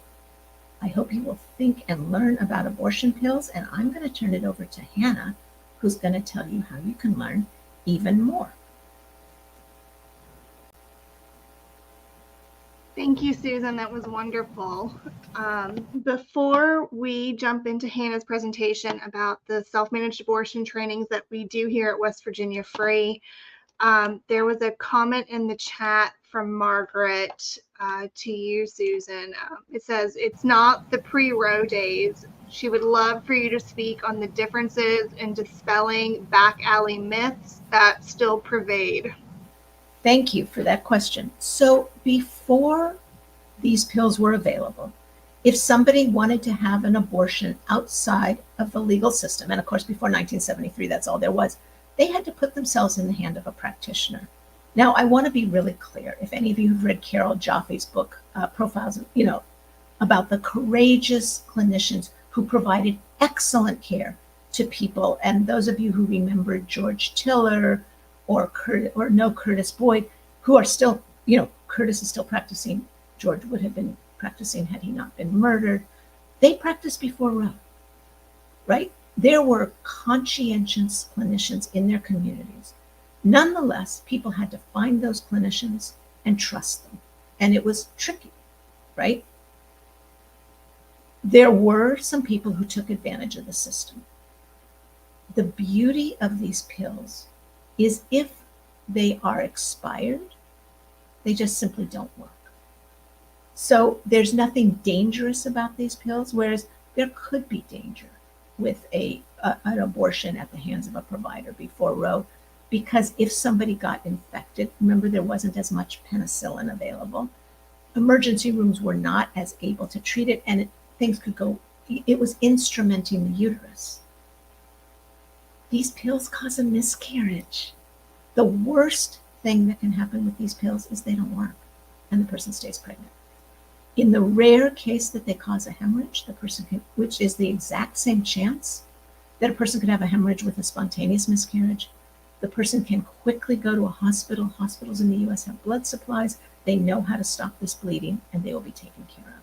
S3: I hope you will think and learn about abortion pills. And I'm going to turn it over to Hannah, who's going to tell you how you can learn even more.
S1: Thank you, Susan. That was wonderful. Before we jump into Hannah's presentation about the self-managed abortion trainings that we do here at West Virginia Free, there was a comment in the chat from Margaret to you, Susan. It says, it's not the pre-Roe days. She would love for you to speak on the differences in dispelling back alley myths that still pervade.
S3: Thank you for that question. So before these pills were available, if somebody wanted to have an abortion outside of the legal system, and of course before 1973, that's all there was, they had to put themselves in the hand of a practitioner. Now, I want to be really clear. If any of you have read Carol Joffe's book, Profiles, about the courageous clinicians who provided excellent care to people, and those of you who remember George Tiller or Curtis Boyd, who are still, Curtis is still practicing. George would have been practicing had he not been murdered. They practiced before Roe, right? There were conscientious clinicians in their communities. Nonetheless, people had to find those clinicians and trust them. And it was tricky, right? There were some people who took advantage of the system. The beauty of these pills is if they are expired, they just simply don't work. So there's nothing dangerous about these pills, whereas there could be danger with an abortion at the hands of a provider before Roe, because if somebody got infected, remember there wasn't as much penicillin available. Emergency rooms were not as able to treat it, and things could go, it was instrumenting the uterus. These pills cause a miscarriage. The worst thing that can happen with these pills is they don't work and the person stays pregnant. In the rare case that they cause a hemorrhage, the person can, which is the exact same chance that a person could have a hemorrhage with a spontaneous miscarriage, the person can quickly go to a hospital. Hospitals in the US have blood supplies. They know how to stop this bleeding and they will be taken care of.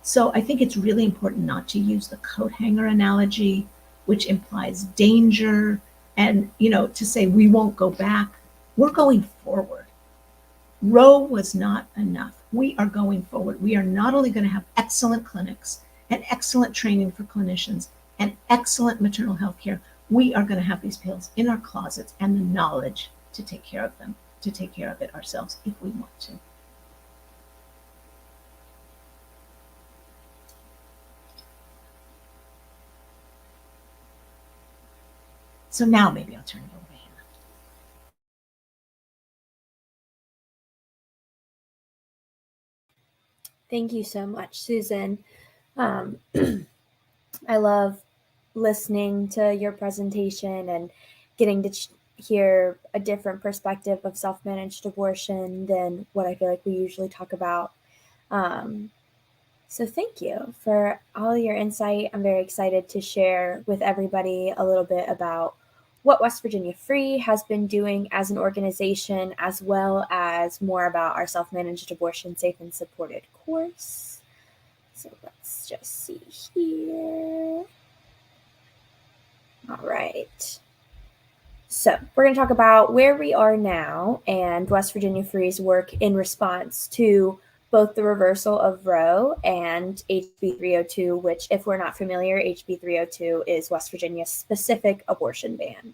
S3: So I think it's really important not to use the coat hanger analogy which implies danger. And, to say we won't go back, we're going forward. Roe was not enough. We are going forward. We are not only going to have excellent clinics and excellent training for clinicians and excellent maternal health care, we are going to have these pills in our closets and the knowledge to take care of them, to take care of it ourselves if we want to. So now maybe I'll turn it over to Hannah.
S4: Thank you so much, Susan. I love listening to your presentation and getting to hear a different perspective of self-managed abortion than what I feel like we usually talk about. So thank you for all your insight. I'm very excited to share with everybody a little bit about what West Virginia Free has been doing as an organization, as well as more about our self-managed abortion safe and supported course. So let's just see here. All right. So we're going to talk about where we are now and West Virginia Free's work in response to both the reversal of Roe and HB 302, which, if we're not familiar, HB 302 is West Virginia's specific abortion ban.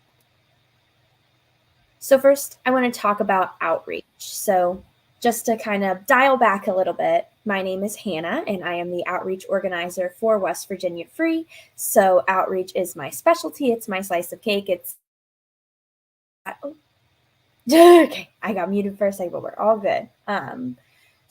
S4: So first, I want to talk about outreach. So just to kind of dial back a little bit, my name is Hannah, and I am the outreach organizer for West Virginia Free. So outreach is my specialty. It's my slice of cake. Okay, I got muted for a second, but we're all good.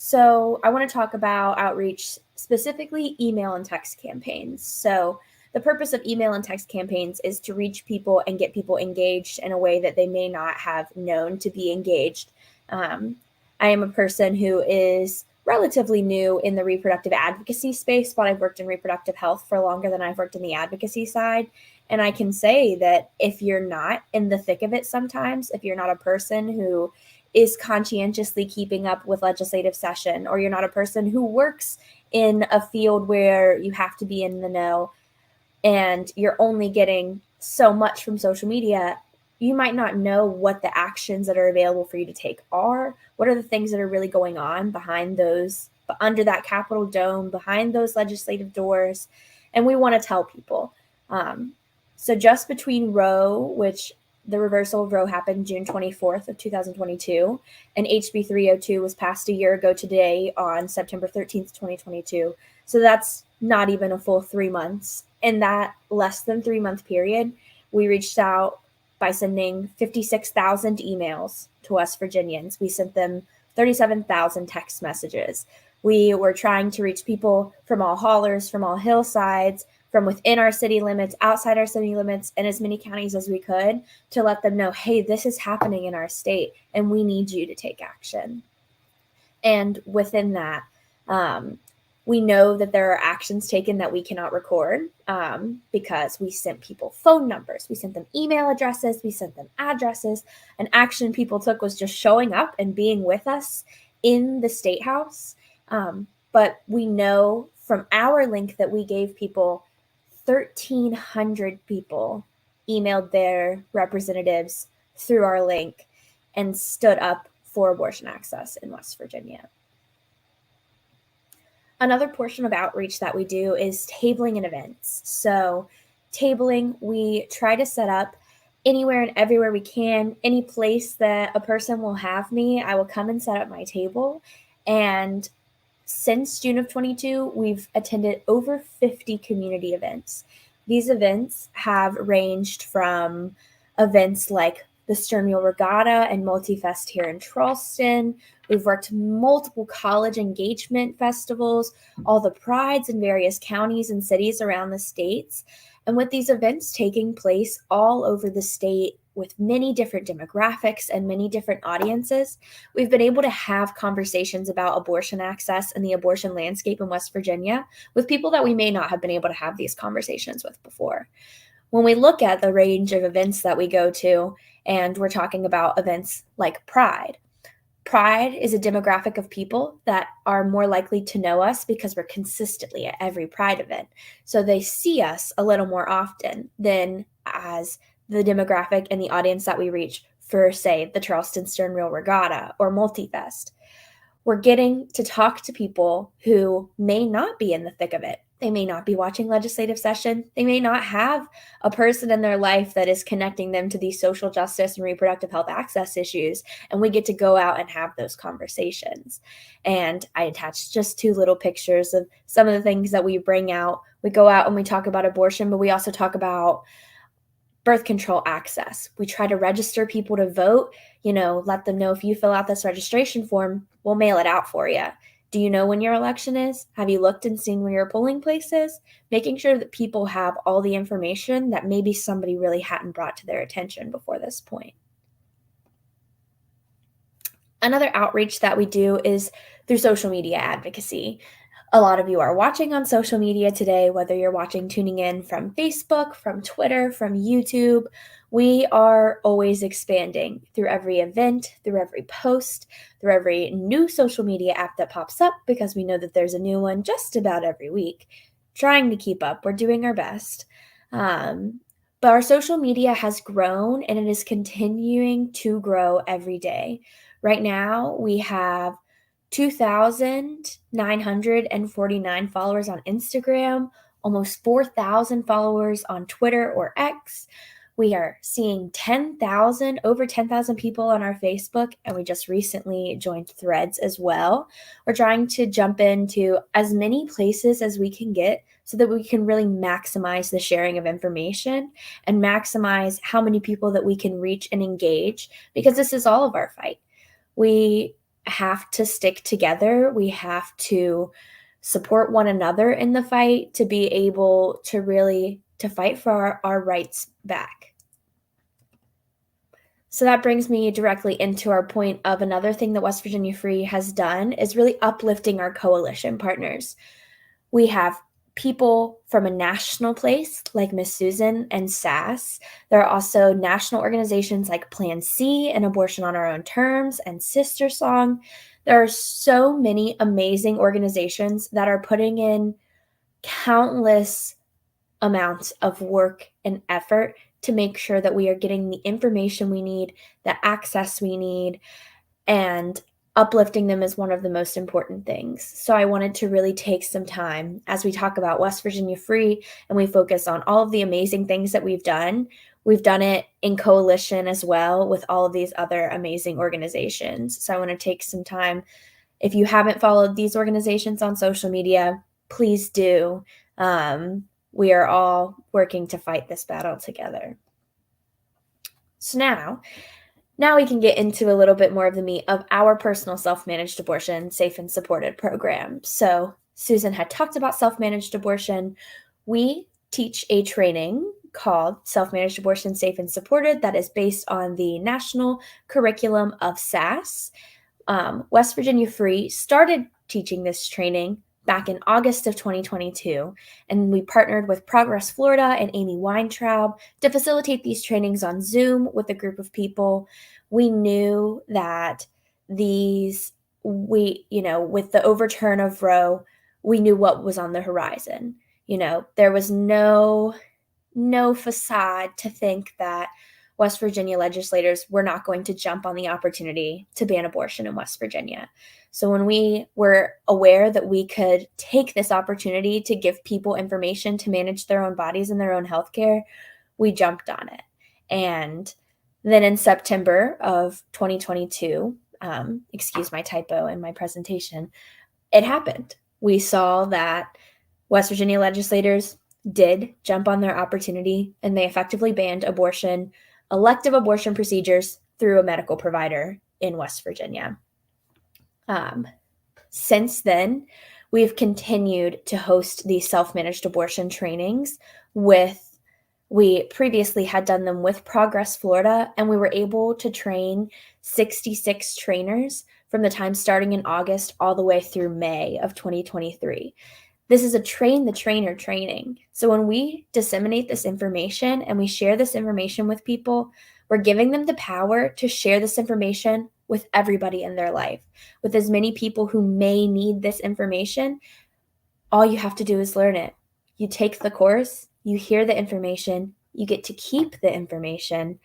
S4: So I want to talk about outreach, specifically email and text campaigns. So the purpose of email and text campaigns is to reach people and get people engaged in a way that they may not have known to be engaged. I am a person who is relatively new in the reproductive advocacy space, but I've worked in reproductive health for longer than I've worked in the advocacy side. And I can say that if you're not in the thick of it sometimes, if you're not a person who is conscientiously keeping up with legislative session, or you're not a person who works in a field where you have to be in the know and you're only getting so much from social media, you might not know what the actions that are available for you to take are. What are the things that are really going on behind those, under that Capitol dome, behind those legislative doors? And we want to tell people. So just between Roe, which the reversal of Roe happened June 24th of 2022, and HB 302 was passed a year ago today on September 13th, 2022. So that's not even a full 3 months. In that less than 3 month period, we reached out by sending 56,000 emails to West Virginians. We sent them 37,000 text messages. We were trying to reach people from all hollers, from all hillsides, from within our city limits, outside our city limits, and as many counties as we could, to let them know, hey, this is happening in our state, and we need you to take action. And within that, we know that there are actions taken that we cannot record because we sent people phone numbers, we sent them email addresses, we sent them addresses. An action people took was just showing up and being with us in the State House. But we know from our link that we gave people, 1,300 people emailed their representatives through our link and stood up for abortion access in West Virginia. Another portion of outreach that we do is tabling and events. So tabling, we try to set up anywhere and everywhere we can. Any place that a person will have me, I will come and set up my table. And since June of 22, we've attended over 50 community events. These events have ranged from events like the Stern Mule Regatta and Multifest here in Charleston. We've worked multiple college engagement festivals, all the prides in various counties and cities around the states. And with these events taking place all over the state with many different demographics and many different audiences, we've been able to have conversations about abortion access and the abortion landscape in West Virginia with people that we may not have been able to have these conversations with before. When we look at the range of events that we go to, and we're talking about events like Pride Pride is a demographic of people that are more likely to know us because we're consistently at every Pride event. So they see us a little more often than as the demographic and the audience that we reach for, say, the Charleston Stern Reel Regatta or Multifest. We're getting to talk to people who may not be in the thick of it. They may not be watching legislative session. They may not have a person in their life that is connecting them to these social justice and reproductive health access issues. And we get to go out and have those conversations. And I attached just 2 little pictures of some of the things that we bring out. We go out and we talk about abortion, but we also talk about birth control access. We try to register people to vote, let them know if you fill out this registration form, we'll mail it out for you. Do you know when your election is? Have you looked and seen where your polling place is? Making sure that people have all the information that maybe somebody really hadn't brought to their attention before this point. Another outreach that we do is through social media advocacy. A lot of you are watching on social media today, whether you're tuning in from Facebook, from Twitter, from YouTube. We are always expanding through every event, through every post, through every new social media app that pops up, because we know that there's a new one just about every week. Trying to keep up. We're doing our best. But our social media has grown, and it is continuing to grow every day. Right now, we have 2,949 followers on Instagram, almost 4,000 followers on Twitter or X. We are seeing over 10,000 people on our Facebook, and we just recently joined Threads as well. We're trying to jump into as many places as we can get so that we can really maximize the sharing of information and maximize how many people that we can reach and engage, because this is all of our fight. We have to stick together. We have to support one another in the fight to be able to really fight for our rights back. So that brings me directly into our point of another thing that West Virginia Free has done is really uplifting our coalition partners. We have people from a national place like Miss Susan and SASS. There are also national organizations like Plan C and Abortion on Our Own Terms and Sister Song. There are so many amazing organizations that are putting in countless amounts of work and effort to make sure that we are getting the information we need, the access we need, and uplifting them is one of the most important things. So I wanted to really take some time as we talk about West Virginia Free and we focus on all of the amazing things that we've done. We've done it in coalition as well with all of these other amazing organizations. So I want to take some time. If you haven't followed these organizations on social media, please do. We are all working to fight this battle together. So now we can get into a little bit more of the meat of our personal self-managed abortion, safe and supported program. So Susan had talked about self-managed abortion. We teach a training called Self-Managed Abortion, Safe and Supported that is based on the national curriculum of SASS. West Virginia Free started teaching this training back in August of 2022, and we partnered with Progress Florida and Amy Weintraub to facilitate these trainings on Zoom with a group of people. We knew that with the overturn of Roe, we knew what was on the horizon. There was no facade to think that West Virginia legislators were not going to jump on the opportunity to ban abortion in West Virginia. So when we were aware that we could take this opportunity to give people information to manage their own bodies and their own healthcare, we jumped on it. And then in September of 2022, excuse my typo in my presentation, it happened. We saw that West Virginia legislators did jump on their opportunity, and they effectively banned elective abortion procedures through a medical provider in West Virginia. Since then, we've continued to host these self-managed abortion trainings we previously had done them with Progress Florida, and we were able to train 66 trainers from the time starting in August all the way through May of 2023. This is a train the trainer training. So when we disseminate this information and we share this information with people, we're giving them the power to share this information with everybody in their life, with as many people who may need this information. All you have to do is learn it. You take the course, you hear the information, you get to keep the information,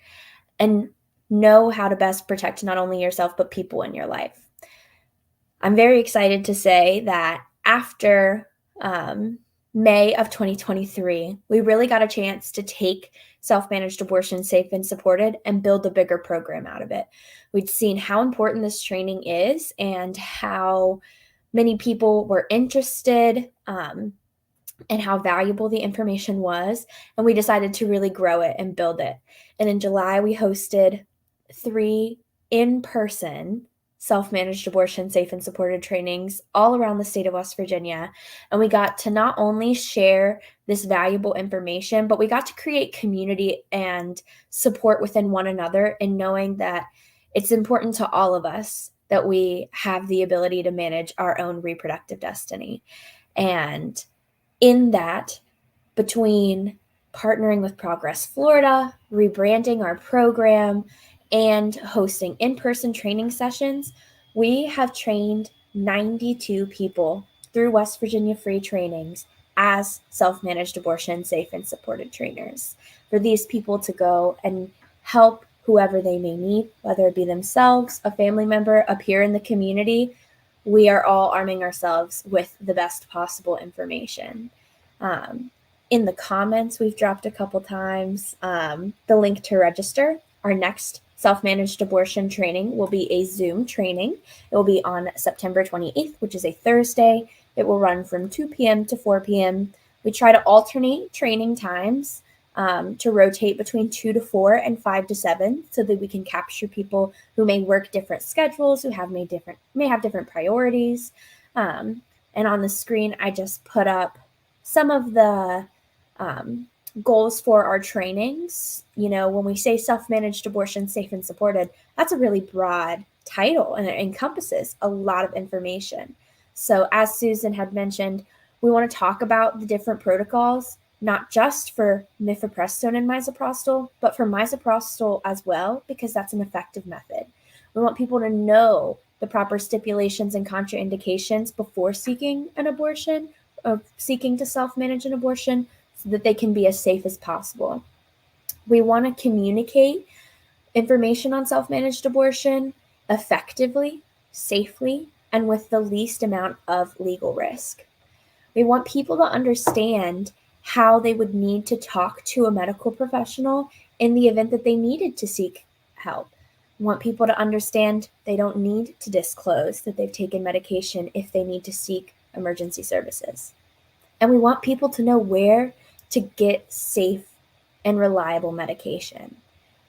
S4: and know how to best protect not only yourself, but people in your life. I'm very excited to say that after May of 2023, we really got a chance to take self-managed abortion safe and supported and build a bigger program out of it. We'd seen how important this training is and how many people were interested and how valuable the information was. And we decided to really grow it and build it. And in July, we hosted 3 in-person self-managed abortion safe and supported trainings all around the state of West Virginia. And we got to not only share this valuable information, but we got to create community and support within one another, and knowing that it's important to all of us that we have the ability to manage our own reproductive destiny. And in that, between partnering with Progress Florida, rebranding our program, and hosting in-person training sessions, we have trained 92 people through West Virginia Free trainings as self-managed abortion safe and supported trainers, for these people to go and help whoever they may need, whether it be themselves, a family member, a peer in the community. We are all arming ourselves with the best possible information. In the comments, we've dropped a couple times the link to register. Our next self-managed abortion training will be a Zoom training. It will be on September 28th, which is a Thursday. It will run from 2 p.m. to 4 p.m. We try to alternate training times to rotate between 2 to 4 and 5 to 7, so that we can capture people who may work different schedules, who may have different priorities. And on the screen, I just put up some of the goals for our trainings. You know, when we say self-managed abortion safe and supported, that's a really broad title, and it encompasses a lot of information. So as Susan had mentioned, we want to talk about the different protocols, not just for mifepristone and misoprostol, but for misoprostol as well, because that's an effective method. We want people to know the proper stipulations and contraindications before seeking an abortion or seeking to self-manage an abortion, so that they can be as safe as possible. We want to communicate information on self-managed abortion effectively, safely, and with the least amount of legal risk. We want people to understand how they would need to talk to a medical professional in the event that they needed to seek help. We want people to understand they don't need to disclose that they've taken medication if they need to seek emergency services. And we want people to know where to get safe and reliable medication.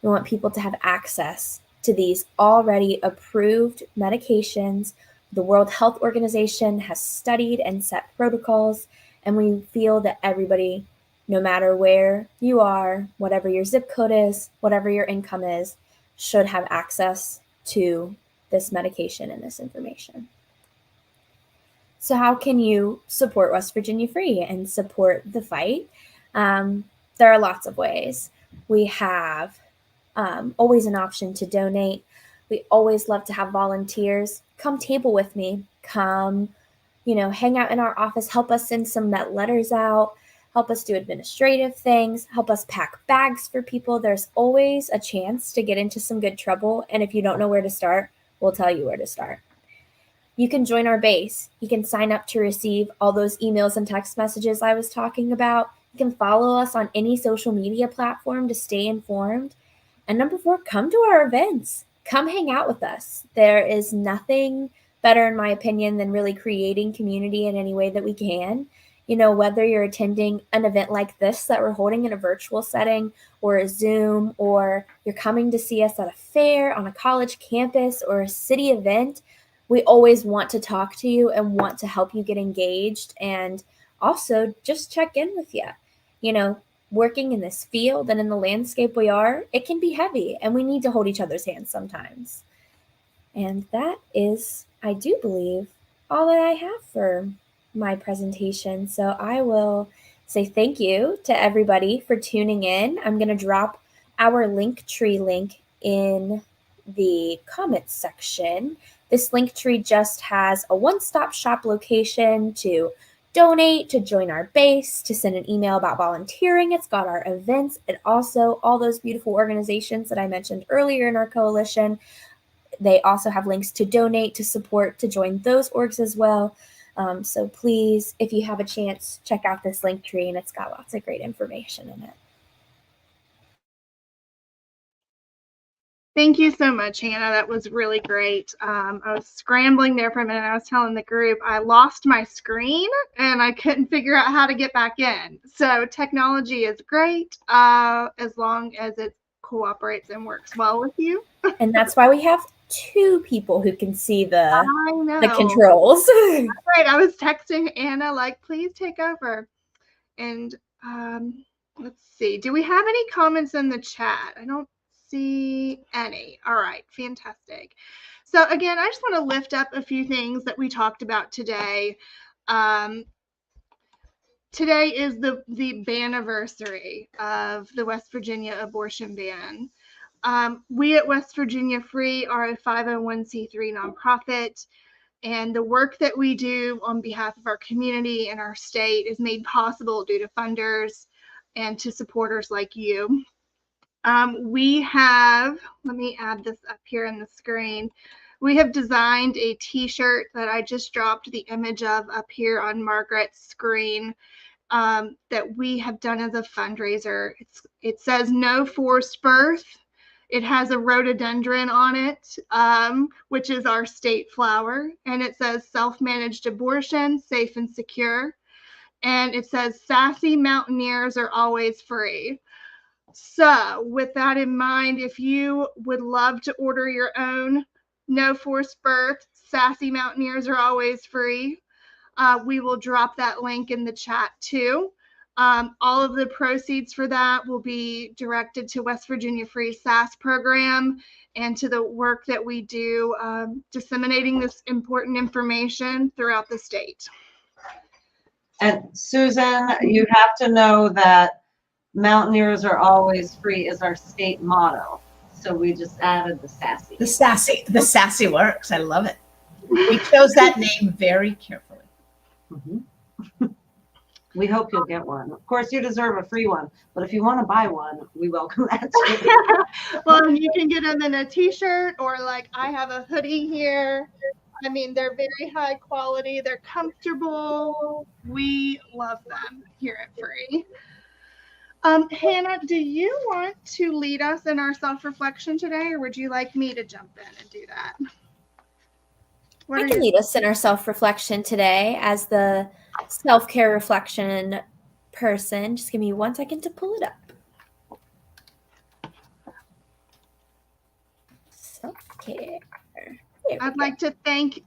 S4: We want people to have access to these already approved medications. The World Health Organization has studied and set protocols, and we feel that everybody, no matter where you are, whatever your zip code is, whatever your income is, should have access to this medication and this information. So how can you support West Virginia Free and support the fight? There are lots of ways. We have always an option to donate. We always love to have volunteers come table with me, come, hang out in our office, help us send some letters out, help us do administrative things, help us pack bags for people. There's always a chance to get into some good trouble. And if you don't know where to start, we'll tell you where to start. You can join our base. You can sign up to receive all those emails and text messages I was talking about. You can follow us on any social media platform to stay informed. And number 4, come to our events. Come hang out with us. There is nothing better, in my opinion, than really creating community in any way that we can. Whether you're attending an event like this that we're holding in a virtual setting, or a Zoom, or you're coming to see us at a fair, on a college campus, or a city event, we always want to talk to you and want to help you get engaged, and also just check in with you. Working in this field and in the landscape we are, it can be heavy, and we need to hold each other's hands sometimes. And that is, I do believe, all that I have for my presentation. So I will say thank you to everybody for tuning in. I'm going to drop our Linktree link in the comments section. This link tree just has a one-stop shop location to donate, to join our base, to send an email about volunteering. It's got our events and also all those beautiful organizations that I mentioned earlier in our coalition. They also have links to donate, to support, to join those orgs as well. So please, if you have a chance, check out this link tree, and it's got lots of great information in it.
S1: Thank you so much, Hannah. That was really great. I was scrambling there for a minute. I was telling the group I lost my screen and I couldn't figure out how to get back in. So technology is great as long as it cooperates and works well with you.
S4: And that's why we have two people who can see the controls.
S1: That's right. I was texting Anna, like, please take over. And let's see. Do we have any comments in the chat? I don't see any. All right, fantastic. So again, I just want to lift up a few things that we talked about today. Today is the banniversary of the West Virginia abortion ban. We at West Virginia Free are a 501c3 nonprofit, and the work that we do on behalf of our community and our state is made possible due to funders and to supporters like you. We have, let me add this up here in the screen. We have designed a t-shirt that I just dropped the image of up here on Margaret's screen that we have done as a fundraiser. It says no forced birth. It has a rhododendron on it, which is our state flower. And it says self-managed abortion, safe and secure. And it says sassy mountaineers are always free. So with that in mind, if you would love to order your own no forced birth, sassy mountaineers are always free, we will drop that link in the chat too. All of the proceeds for that will be directed to West Virginia Free SASS program and to the work that we do disseminating this important information throughout the state.
S2: And Susan, you have to know that Mountaineers are always free is our state motto. So we just added the sassy.
S3: The sassy works. I love it. We chose that name very carefully.
S2: Mm-hmm. We hope you'll get one. Of course, you deserve a free one, but if you want to buy one, we welcome that too.
S1: Well, you can get them in a t-shirt, or like I have a hoodie here. I mean, they're very high quality. They're comfortable. We love them here at Free. Hannah, do you want to lead us in our self-reflection today, or would you like me to jump in and do that?
S4: I can lead us in our self-reflection today as the self-care reflection person. Just give me 1 second to pull it up. Self-care.
S1: I'd like to thank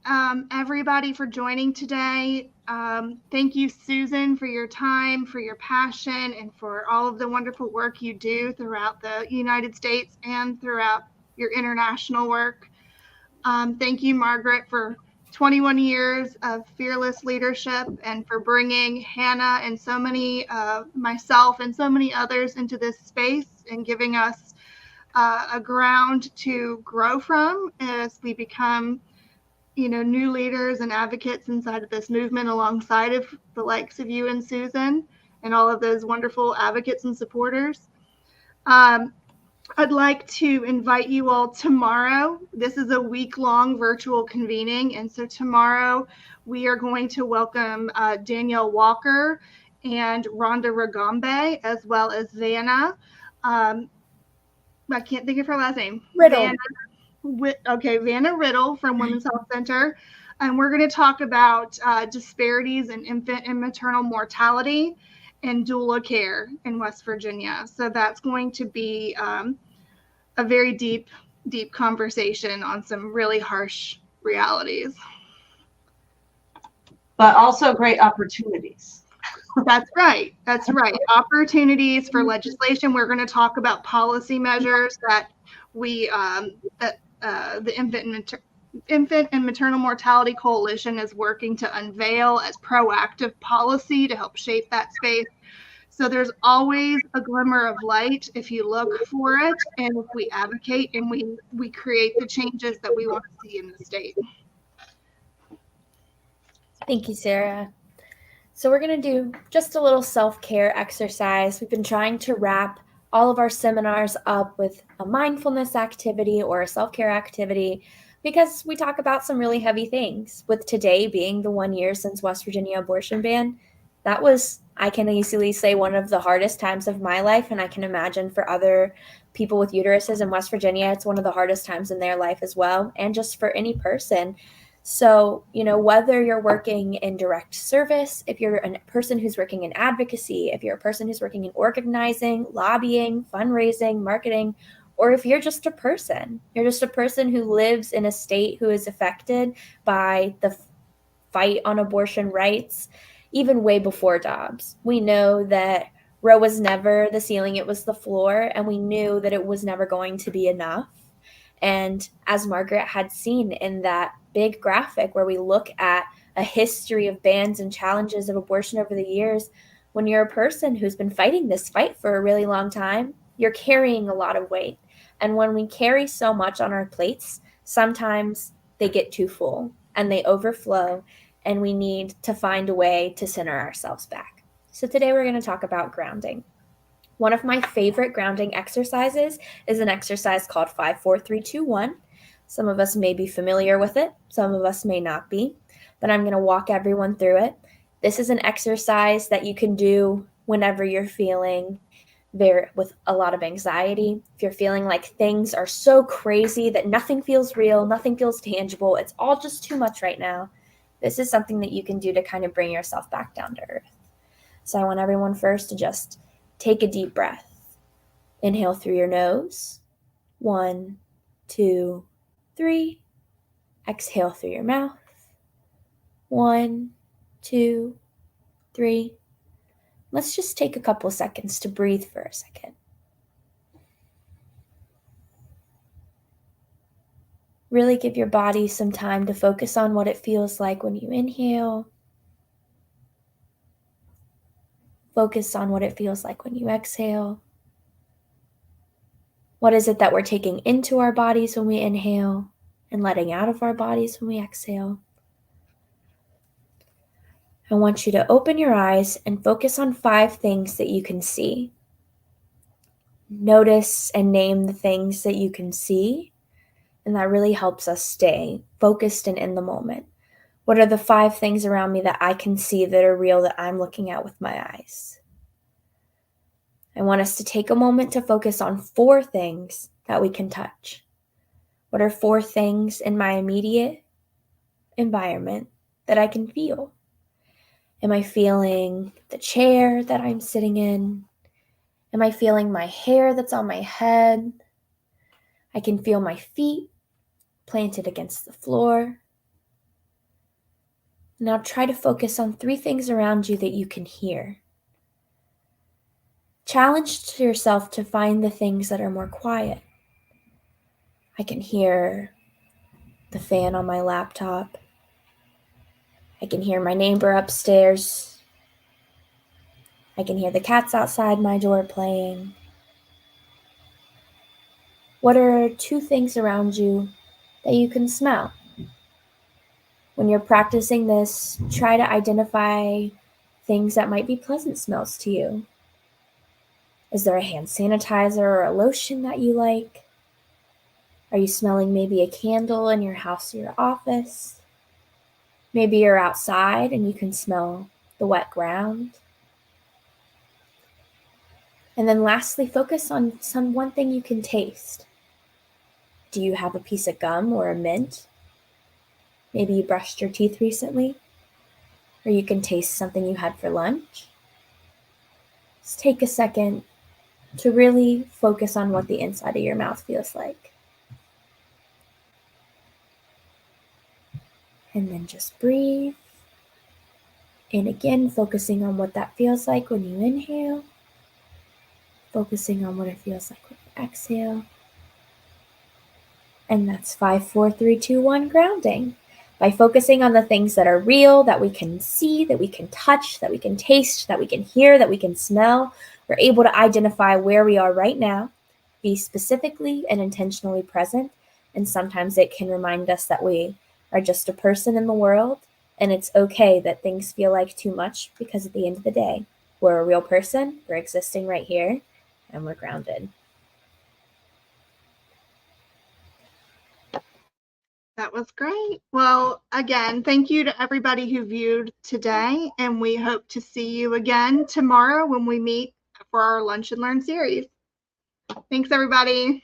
S1: everybody for joining today. Thank you, Susan, for your time, for your passion, and for all of the wonderful work you do throughout the United States and throughout your international work. Thank you, Margaret, for 21 years of fearless leadership and for bringing Hannah and so many, myself and so many others into this space and giving us a ground to grow from as we become, new leaders and advocates inside of this movement alongside of the likes of you and Susan and all of those wonderful advocates and supporters. I'd like to invite you all tomorrow. This is a week-long virtual convening, and so tomorrow we are going to welcome Danielle Walker and Rhonda Ragombe, as well as Vanna. I can't think of her last name.
S4: Riddle.
S1: Vanna Riddle from Women's Health Center. And we're going to talk about disparities in infant and maternal mortality and doula care in West Virginia. So that's going to be a very deep conversation on some really harsh realities.
S2: But also great opportunities.
S1: That's right. Opportunities for legislation. We're going to talk about policy measures that the Infant and Maternal Mortality Coalition is working to unveil as proactive policy to help shape that space. So there's always a glimmer of light if you look for it, and if we advocate and we create the changes that we want to see in the state.
S4: Thank you, Sarah. So we're going to do just a little self-care exercise. We've been trying to wrap all of our seminars up with a mindfulness activity or a self-care activity because we talk about some really heavy things. With today being the 1 year since West Virginia abortion ban, that was, I can easily say, one of the hardest times of my life, and I can imagine for other people with uteruses in West Virginia, it's one of the hardest times in their life as well, and just for any person. So, whether you're working in direct service, if you're a person who's working in advocacy, if you're a person who's working in organizing, lobbying, fundraising, marketing, or if you're just a person who lives in a state who is affected by the fight on abortion rights, even way before Dobbs. We know that Roe was never the ceiling, it was the floor, and we knew that it was never going to be enough. And as Margaret had seen in that big graphic where we look at a history of bans and challenges of abortion over the years, when you're a person who's been fighting this fight for a really long time, you're carrying a lot of weight. And when we carry so much on our plates, sometimes they get too full and they overflow, and we need to find a way to center ourselves back. So today we're going to talk about grounding. One of my favorite grounding exercises is an exercise called 5, 4, 3, 2, 1. Some of us may be familiar with it. Some of us may not be, but I'm going to walk everyone through it. This is an exercise that you can do whenever you're feeling with a lot of anxiety. If you're feeling like things are so crazy that nothing feels real, nothing feels tangible, it's all just too much right now. This is something that you can do to kind of bring yourself back down to earth. So I want everyone first to just take a deep breath. Inhale through your nose. 1, 2, 3. Exhale through your mouth. 1, 2, 3. Let's just take a couple seconds to breathe for a second. Really give your body some time to focus on what it feels like when you inhale. Focus on what it feels like when you exhale. What is it that we're taking into our bodies when we inhale and letting out of our bodies when we exhale? I want you to open your eyes and focus on 5 things that you can see. Notice and name the things that you can see, and that really helps us stay focused and in the moment. What are the 5 things around me that I can see that are real that I'm looking at with my eyes? I want us to take a moment to focus on 4 things that we can touch. What are 4 things in my immediate environment that I can feel? Am I feeling the chair that I'm sitting in? Am I feeling my hair that's on my head? I can feel my feet planted against the floor. Now try to focus on 3 things around you that you can hear. Challenge yourself to find the things that are more quiet. I can hear the fan on my laptop. I can hear my neighbor upstairs. I can hear the cats outside my door playing. What are 2 things around you that you can smell? When you're practicing this, try to identify things that might be pleasant smells to you. Is there a hand sanitizer or a lotion that you like? Are you smelling maybe a candle in your house or your office? Maybe you're outside and you can smell the wet ground. And then lastly, focus on one thing you can taste. Do you have a piece of gum or a mint? Maybe you brushed your teeth recently, or you can taste something you had for lunch. Just take a second to really focus on what the inside of your mouth feels like. And then just breathe. And again, focusing on what that feels like when you inhale. Focusing on what it feels like when you exhale. And that's 5, 4, 3, 2, 1 grounding. By focusing on the things that are real, that we can see, that we can touch, that we can taste, that we can hear, that we can smell, we're able to identify where we are right now, be specifically and intentionally present, and sometimes it can remind us that we are just a person in the world, and it's okay that things feel like too much, because at the end of the day, we're a real person, we're existing right here, and we're grounded.
S1: That was great. Well, again, thank you to everybody who viewed today, and we hope to see you again tomorrow when we meet for our Lunch and Learn series. Thanks, everybody.